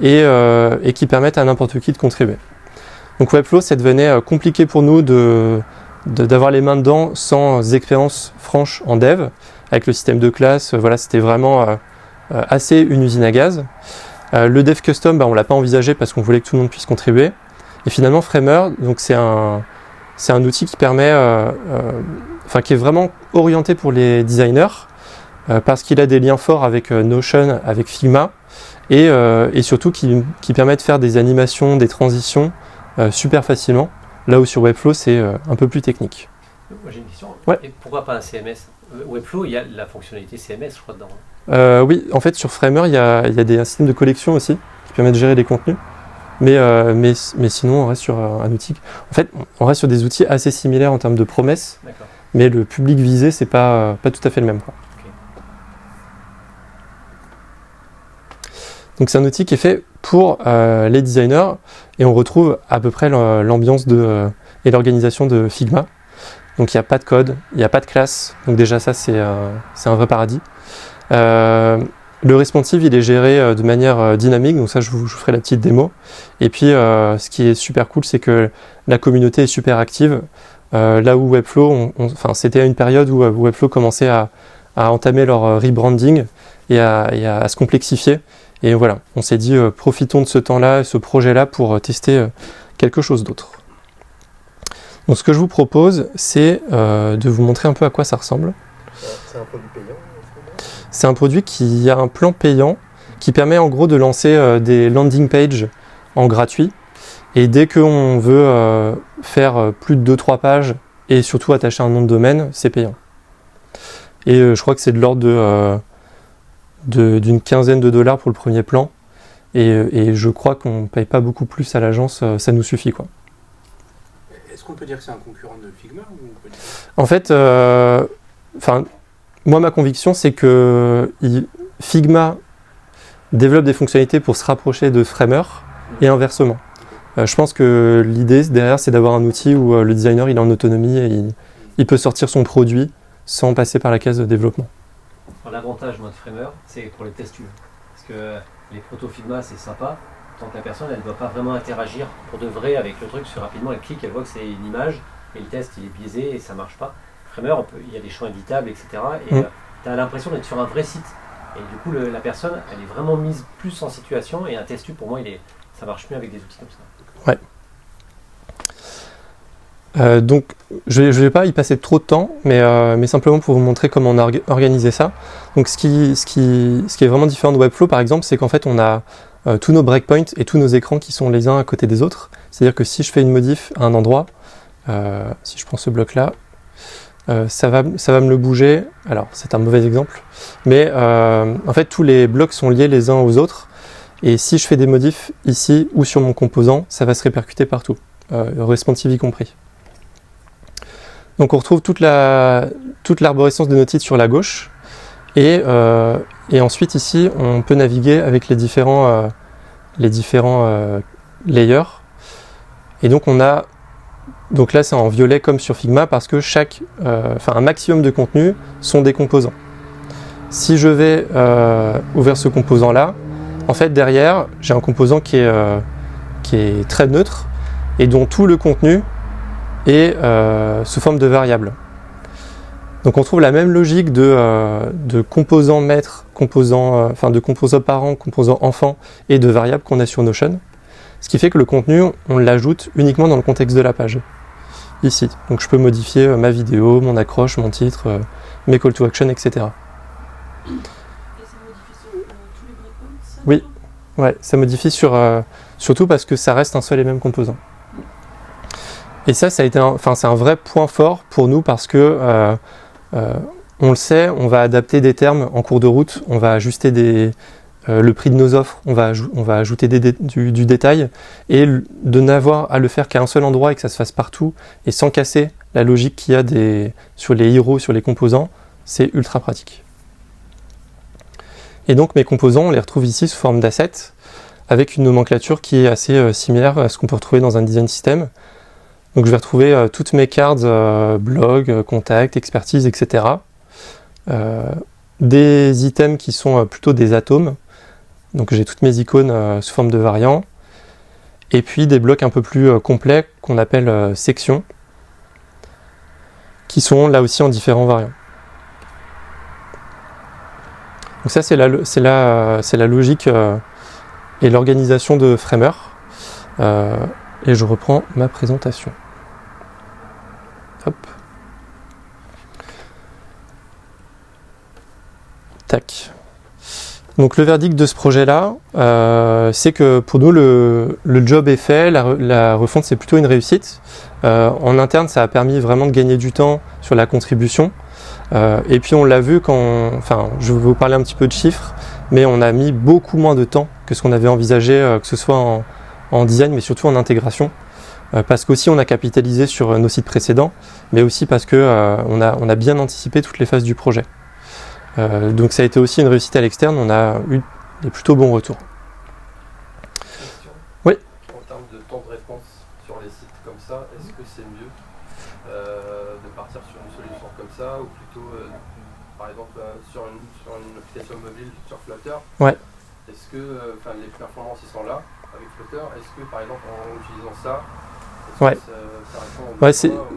et qui permette à n'importe qui de contribuer. Donc Webflow, ça devenait compliqué pour nous d'avoir les mains dedans sans expérience franche en dev, avec le système de classe. Voilà, c'était vraiment assez une usine à gaz. Le dev custom, on ne l'a pas envisagé parce qu'on voulait que tout le monde puisse contribuer. Et finalement, Framer, donc c'est un outil qui permet, qui est vraiment orienté pour les designers, parce qu'il a des liens forts avec Notion, avec Figma, et surtout qui permet de faire des animations, des transitions super facilement, là où sur Webflow, c'est un peu plus technique. Moi j'ai une question. Ouais. Et pourquoi pas un CMS? Webflow, il y a la fonctionnalité CMS, je crois, dedans. Oui, en fait, sur Framer, il y a un système de collection aussi qui permet de gérer les contenus. Mais sinon, on reste sur un outil. En fait, on reste sur des outils assez similaires en termes de promesses. D'accord. Mais le public visé, c'est pas tout à fait le même, quoi. Okay. Donc, c'est un outil qui est fait pour les designers et on retrouve à peu près l'ambiance et l'organisation de Figma. Donc, il n'y a pas de code, il n'y a pas de classe. Donc, déjà, ça, c'est un vrai paradis. Le responsive, il est géré de manière dynamique, donc ça je vous ferai la petite démo. Et puis ce qui est super cool, c'est que la communauté est super active. Là où Webflow, c'était à une période où Webflow commençait à entamer leur rebranding et à se complexifier. Et voilà, on s'est dit profitons de ce temps-là, ce projet-là pour tester quelque chose d'autre. Donc ce que je vous propose, c'est de vous montrer un peu à quoi ça ressemble. C'est un produit payant? C'est un produit qui a un plan payant qui permet en gros de lancer des landing pages en gratuit. Et dès qu'on veut faire plus de 2-3 pages et surtout attacher un nom de domaine, c'est payant. Et je crois que c'est de l'ordre d'une quinzaine de dollars pour le premier plan. Et je crois qu'on ne paye pas beaucoup plus à l'agence, ça nous suffit, quoi. Est-ce qu'on peut dire que c'est un concurrent de Figma ou on peut dire... En fait, moi, ma conviction, c'est que Figma développe des fonctionnalités pour se rapprocher de Framer et inversement. Je pense que l'idée derrière, c'est d'avoir un outil où le designer il est en autonomie et il peut sortir son produit sans passer par la case de développement. L'avantage de Framer, c'est pour les tests. Parce que les proto Figma, c'est sympa. Tant que la personne, elle ne doit pas vraiment interagir pour de vrai avec le truc. Rapidement, elle clique, elle voit que c'est une image et le test, il est biaisé et ça ne marche pas. Framer, il y a des champs éditables, etc. Et tu as l'impression d'être sur un vrai site. Et du coup, la personne, elle est vraiment mise plus en situation. Et un test pour moi, ça marche mieux avec des outils comme ça. Ouais. Donc, je ne vais pas y passer trop de temps, mais simplement pour vous montrer comment on a organisé ça. Donc, ce qui est vraiment différent de Webflow, par exemple, c'est qu'en fait, on a tous nos breakpoints et tous nos écrans qui sont les uns à côté des autres. C'est-à-dire que si je fais une modif à un endroit, si je prends ce bloc-là, ça va me le bouger. Alors, c'est un mauvais exemple, mais en fait, tous les blocs sont liés les uns aux autres. Et si je fais des modifs ici ou sur mon composant, ça va se répercuter partout, responsive y compris. Donc, on retrouve toute l'arborescence de nos titres sur la gauche. Et ensuite, ici, on peut naviguer avec les différents layers. Et donc, donc là, c'est en violet comme sur Figma parce que un maximum de contenus sont des composants. Si je vais ouvrir ce composant-là, en fait, derrière, j'ai un composant qui est très neutre et dont tout le contenu est sous forme de variable. Donc on trouve la même logique de composants maîtres, de composants parents, composants enfants et de variables qu'on a sur Notion. Ce qui fait que le contenu, on l'ajoute uniquement dans le contexte de la page. Ici. Donc je peux modifier ma vidéo, mon accroche, mon titre, mes call to action, etc. Et ça modifie sur tous les breakpoints, ça? Oui. Ouais, ça modifie surtout parce que ça reste un seul et même composant. Et ça a été c'est un vrai point fort pour nous parce que on le sait, on va adapter des termes en cours de route, on va ajuster le prix de nos offres, on va ajouter du détail, et de n'avoir à le faire qu'à un seul endroit et que ça se fasse partout, et sans casser la logique qu'il y a sur les héros, sur les composants, c'est ultra pratique. Et donc mes composants, on les retrouve ici sous forme d'assets, avec une nomenclature qui est assez similaire à ce qu'on peut retrouver dans un design system. Donc je vais retrouver toutes mes cards, blog, contact, expertise, etc. Des items qui sont plutôt des atomes. Donc j'ai toutes mes icônes sous forme de variants. Et puis des blocs un peu plus complets qu'on appelle sections, qui sont là aussi en différents variants. Donc ça c'est la logique et l'organisation de Framer. Et je reprends ma présentation. Hop. Tac. Donc le verdict de ce projet-là, c'est que pour nous le job est fait, la refonte c'est plutôt une réussite. En interne, ça a permis vraiment de gagner du temps sur la contribution. Et puis on l'a vu je vais vous parler un petit peu de chiffres, mais on a mis beaucoup moins de temps que ce qu'on avait envisagé, que ce soit en design, mais surtout en intégration. Parce qu'aussi on a capitalisé sur nos sites précédents, mais aussi parce que on a bien anticipé toutes les phases du projet. Donc ça a été aussi une réussite à l'externe, on a eu des plutôt bons retours. Question. Oui. En termes de temps de réponse sur les sites comme ça, est-ce que c'est mieux de partir sur une solution comme ça, ou plutôt, par exemple, sur une application mobile, sur Flutter? Ouais. Est-ce que les performances ils sont là avec Flutter? Est-ce que, par exemple, en utilisant ça, ouais.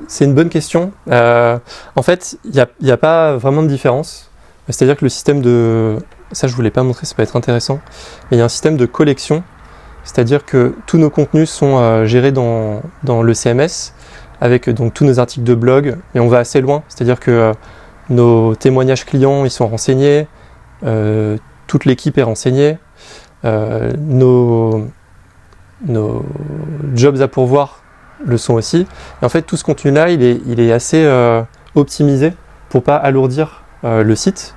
C'est une bonne question. En fait, il n'y a pas vraiment de différence. C'est-à-dire que le système ça je ne vous l'ai pas montré, ça peut être intéressant, mais il y a un système de collection, c'est-à-dire que tous nos contenus sont gérés dans le CMS, avec donc tous nos articles de blog, mais on va assez loin, c'est-à-dire que nos témoignages clients ils sont renseignés, toute l'équipe est renseignée, nos jobs à pourvoir le sont aussi. Et en fait, tout ce contenu-là, il est assez optimisé pour pas alourdir le site.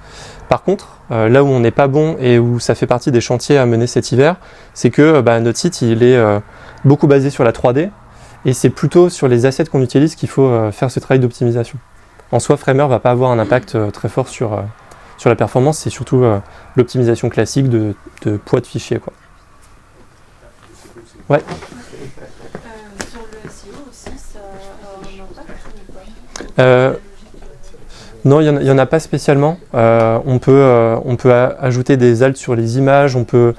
Par contre, là où on n'est pas bon et où ça fait partie des chantiers à mener cet hiver, c'est que notre site, il est beaucoup basé sur la 3D, et c'est plutôt sur les assets qu'on utilise qu'il faut faire ce travail d'optimisation. En soi, Framer va pas avoir un impact très fort sur la performance, c'est surtout l'optimisation classique de poids de fichier, quoi. Ouais. Sur le SEO aussi, ça a un impact ou pas? Non, il y en a pas spécialement. On peut ajouter des alt sur les images, on peut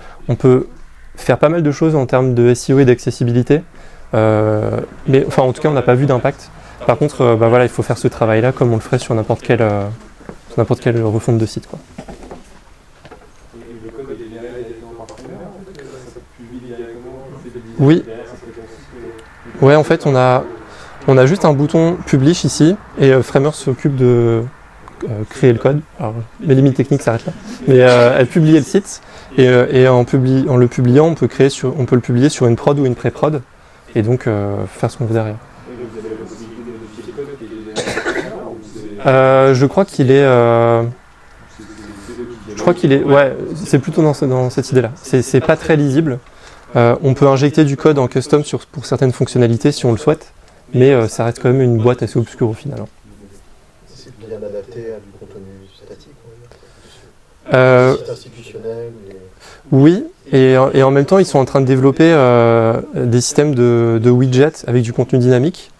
faire pas mal de choses en termes de SEO et d'accessibilité. Mais en tout cas, on n'a pas vu d'impact. Par contre, il faut faire ce travail-là comme on le ferait sur n'importe quelle refonte de site, quoi. Oui. Ouais, en fait, on a juste un bouton Publish ici, et Framer s'occupe de créer le code. Alors, mes limites techniques s'arrêtent là. Mais elle publie le site, et en le publiant, on peut le publier sur une prod ou une pré-prod, et donc faire ce qu'on veut derrière. Je crois qu'il est... ouais, c'est plutôt dans cette idée-là. C'est pas très lisible. On peut injecter du code en custom pour certaines fonctionnalités si on le souhaite, mais ça reste quand même une boîte assez obscure au final. C'est bien adapté à du contenu statique, site institutionnel. Oui, et en même temps, ils sont en train de développer des systèmes de widgets avec du contenu dynamique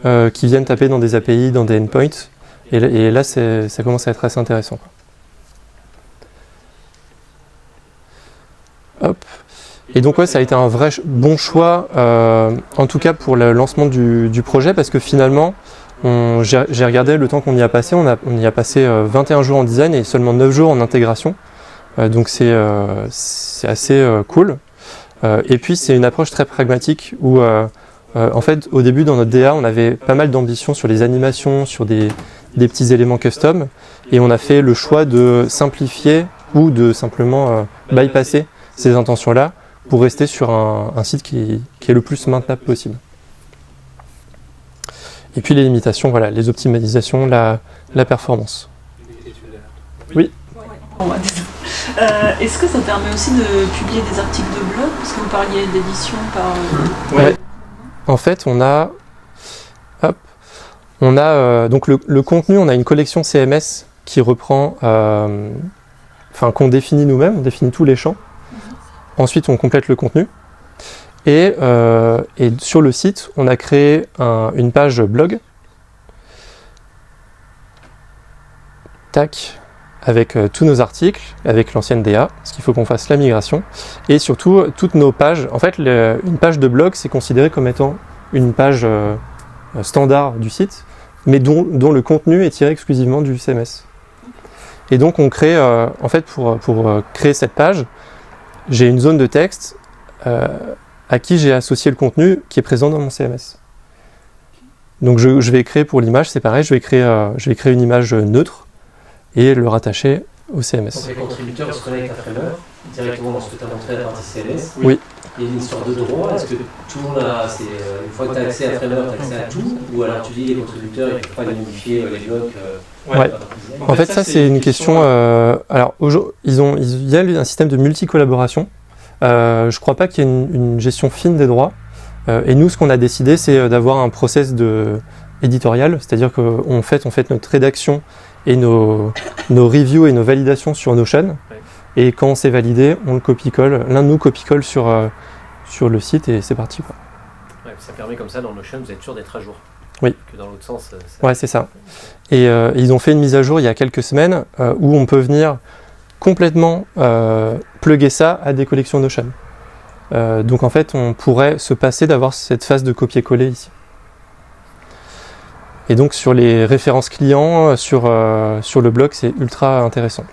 qui viennent taper dans des API, dans des endpoints. Et là, ça commence à être assez intéressant, quoi. Hop. Et donc ouais, ça a été un vrai bon choix, en tout cas pour le lancement du projet, parce que finalement, j'ai regardé le temps qu'on y a passé. On y a passé 21 jours en design et seulement 9 jours en intégration. Donc c'est assez cool. Et puis c'est une approche très pragmatique où en fait au début dans notre DA on avait pas mal d'ambition sur les animations, sur des petits éléments custom et on a fait le choix de simplifier ou de simplement bypasser ces intentions-là pour rester sur un site qui est le plus maintenable possible. Et puis les limitations, voilà, les optimisations, la performance. Oui. Est-ce que ça permet aussi de publier des articles de blog? Parce que vous parliez d'édition par... Ouais. En fait, on a donc le contenu, on a une collection CMS qui reprend, qu'on définit nous-mêmes, on définit tous les champs. Ensuite, on complète le contenu. Et sur le site, on a créé une page blog. Tac. Avec tous nos articles, avec l'ancienne DA, parce qu'il faut qu'on fasse la migration. Et surtout, toutes nos pages. En fait, une page de blog, c'est considéré comme étant une page standard du site, mais dont le contenu est tiré exclusivement du CMS. Et donc, on crée, en fait, pour créer cette page, j'ai une zone de texte à qui j'ai associé le contenu qui est présent dans mon CMS. Donc, je vais créer pour l'image, c'est pareil, je vais créer une image neutre et le rattacher au CMS. Donc les contributeurs se connectent à Framer directement dans ce que tu as montré à la partie CMS. Oui. Il y a une histoire de droit. Est-ce que tout le monde a, une fois que tu as accès à Framer, tu as accès à tout? Ou alors tu dis les contributeurs, ils ne peuvent pas les modifier, les blocs Ouais. En fait, ça c'est une question. Alors, il y a un système de multi-collaboration. Je ne crois pas qu'il y ait une gestion fine des droits. Et nous, ce qu'on a décidé, c'est d'avoir un process éditorial, c'est-à-dire qu'on fait notre rédaction et nos reviews et nos validations sur Notion. Ouais. Et quand c'est validé, on le copie-colle. L'un de nous copie-colle sur le site et c'est parti, quoi. Ouais, ça permet comme ça, dans Notion, vous êtes sûr d'être à jour. Oui. Que dans l'autre sens. Ouais, c'est ça. Et ils ont fait une mise à jour il y a quelques semaines où on peut venir complètement plugger ça à des collections Notion. Donc en fait, on pourrait se passer d'avoir cette phase de copier-coller ici. Et donc sur les références clients, sur le blog, c'est ultra intéressant.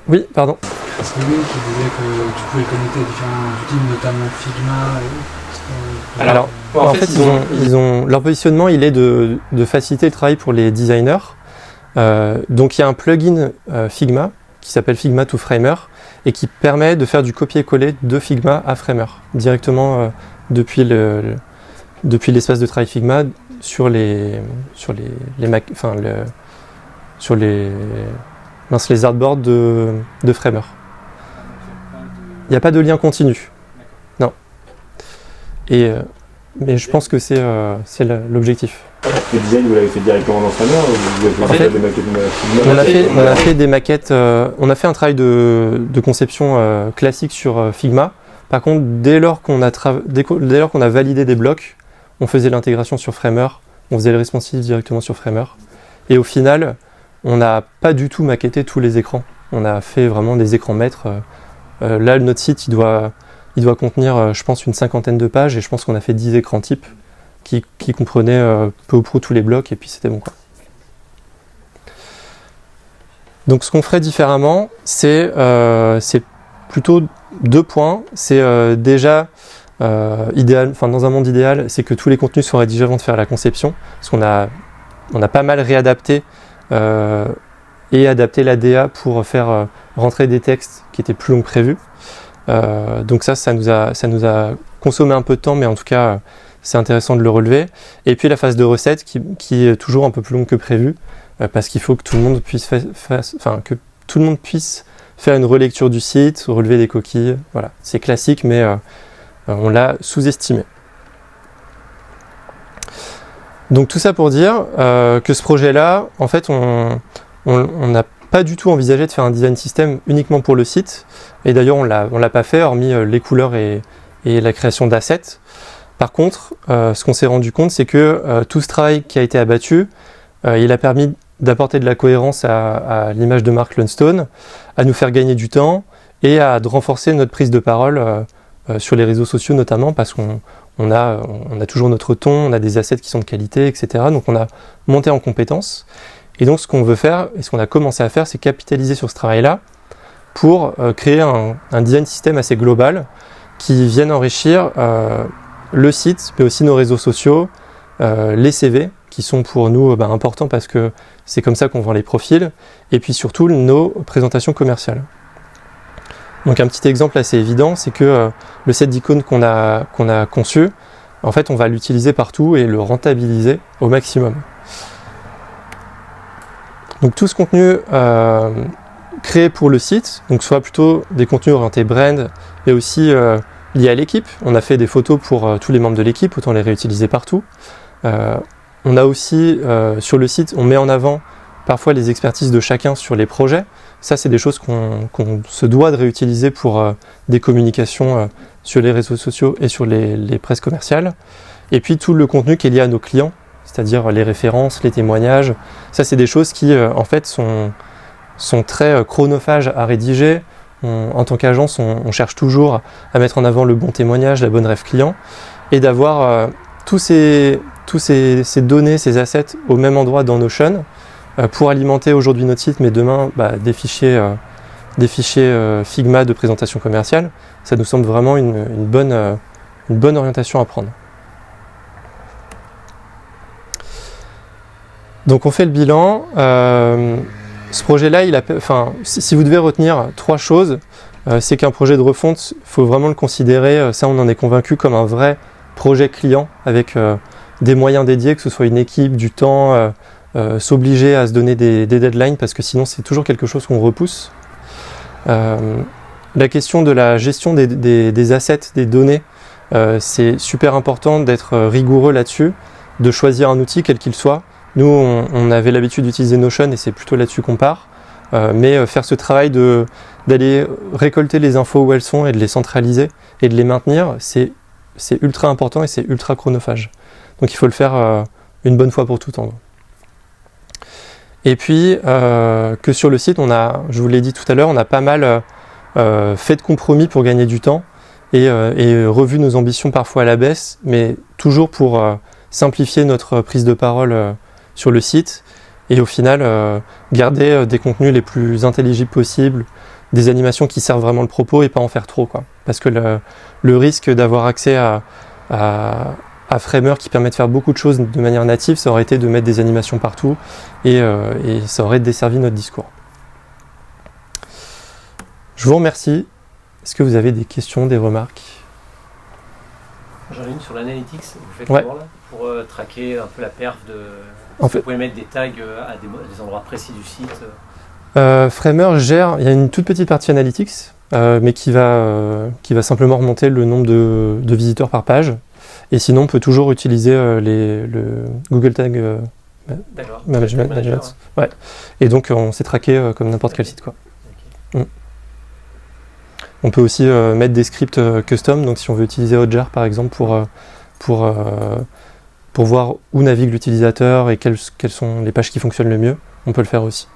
Oui, pardon. Parce que oui, tu disais que tu pouvais connecter différents outils, notamment Figma. Alors, en fait, leur positionnement, il est de faciliter le travail pour les designers. Donc il y a un plugin Figma qui s'appelle Figma to Framer et qui permet de faire du copier-coller de Figma à Framer directement depuis l'espace de travail Figma sur les artboards de Framer. Il n'y a pas de lien continu. Non. Mais je pense que c'est l'objectif. Le design, vous l'avez fait directement dans Framer ou vous avez fait des maquettes Figma? On a fait des maquettes. On a fait un travail de conception classique sur Figma. Par contre, dès lors qu'on a validé des blocs, on faisait l'intégration sur Framer, on faisait le responsive directement sur Framer. Et au final, on n'a pas du tout maquetté tous les écrans. On a fait vraiment des écrans maîtres. Là, notre site, il doit contenir, je pense, une 50aine de pages et je pense qu'on a fait 10 écrans types qui comprenaient peu ou prou tous les blocs et puis c'était bon, quoi. Donc ce qu'on ferait différemment, c'est plutôt 2 points. C'est déjà idéal, dans un monde idéal, c'est que tous les contenus soient rédigés avant de faire la conception, parce qu'on a pas mal réadapté et adapté la DA pour faire rentrer des textes qui étaient plus longs que prévu. Donc ça nous a consommé un peu de temps, mais en tout cas c'est intéressant de le relever. Et puis la phase de recette qui est toujours un peu plus longue que prévu, parce qu'il faut que tout le monde puisse faire une relecture du site, relever des coquilles. Voilà, c'est classique, mais on l'a sous-estimé. Donc tout ça pour dire que ce projet-là, en fait, on n'a pas du tout envisagé de faire un design system uniquement pour le site. Et d'ailleurs, on l'a pas fait, hormis les couleurs et la création d'assets. Par contre, ce qu'on s'est rendu compte, c'est que tout ce travail qui a été abattu, il a permis d'apporter de la cohérence à l'image de marque Lundstone, à nous faire gagner du temps et à renforcer notre prise de parole sur les réseaux sociaux notamment, parce qu'on a toujours notre ton, on a des assets qui sont de qualité, etc. Donc on a monté en compétences. Et donc ce qu'on veut faire, et ce qu'on a commencé à faire, c'est capitaliser sur ce travail-là pour créer un design system assez global qui vienne enrichir le site, mais aussi nos réseaux sociaux, les CV, qui sont pour nous importants parce que c'est comme ça qu'on vend les profils, et puis surtout nos présentations commerciales. Donc un petit exemple assez évident, c'est que le set d'icônes qu'on a conçu, en fait on va l'utiliser partout et le rentabiliser au maximum. Donc tout ce contenu créé pour le site, donc soit plutôt des contenus orientés brand, mais aussi liés à l'équipe. On a fait des photos pour tous les membres de l'équipe, autant les réutiliser partout. On a aussi sur le site, on met en avant parfois les expertises de chacun sur les projets. Ça, c'est des choses qu'on se doit de réutiliser pour des communications sur les réseaux sociaux et sur les presses commerciales. Et puis tout le contenu qui est lié à nos clients, c'est-à-dire les références, les témoignages. Ça, c'est des choses qui, en fait, sont très chronophages à rédiger. En tant qu'agence, on cherche toujours à mettre en avant le bon témoignage, la bonne ref client, et d'avoir tous ces données, ces assets au même endroit dans Notion pour alimenter aujourd'hui notre site, mais demain des fichiers Figma de présentation commerciale. Ça nous semble vraiment une bonne orientation à prendre. Donc on fait le bilan. Ce projet-là, si vous devez retenir 3 choses, c'est qu'un projet de refonte, il faut vraiment le considérer, ça on en est convaincu, comme un vrai projet client avec des moyens dédiés, que ce soit une équipe, du temps, s'obliger à se donner des deadlines, parce que sinon c'est toujours quelque chose qu'on repousse. La question de la gestion des assets, des données, c'est super important d'être rigoureux là-dessus, de choisir un outil quel qu'il soit. Nous, on avait l'habitude d'utiliser Notion et c'est plutôt là-dessus qu'on part. Mais faire ce travail d'aller récolter les infos où elles sont et de les centraliser et de les maintenir, c'est ultra important et c'est ultra chronophage. Donc il faut le faire une bonne fois pour toutes en gros. Et puis, que sur le site, je vous l'ai dit tout à l'heure, on a pas mal fait de compromis pour gagner du temps et revu nos ambitions parfois à la baisse, mais toujours pour simplifier notre prise de parole sur le site et au final garder des contenus les plus intelligibles possibles, des animations qui servent vraiment le propos et pas en faire trop, quoi. Parce que le risque d'avoir accès à Framer qui permet de faire beaucoup de choses de manière native, ça aurait été de mettre des animations partout et ça aurait desservi notre discours. Je vous remercie. Est-ce que vous avez des questions, des remarques ? J'en ai une sur l'analytics. Vous faites Ouais. comment là pour traquer un peu la perf de... En fait, vous pouvez mettre des tags à des endroits précis du site. Framer gère, il y a une toute petite partie analytics, mais qui va simplement remonter le nombre de visiteurs par page. Et sinon, on peut toujours utiliser le Google Tag Management. Ouais. Et donc, on s'est traqué comme n'importe quel site, quoi. Okay. On peut aussi mettre des scripts custom. Donc, si on veut utiliser Hotjar, par exemple, pour voir où navigue l'utilisateur et quelles sont les pages qui fonctionnent le mieux, on peut le faire aussi.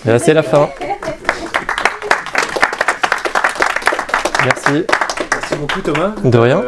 Et là, c'est la fin. Merci. Merci beaucoup Thomas. De rien.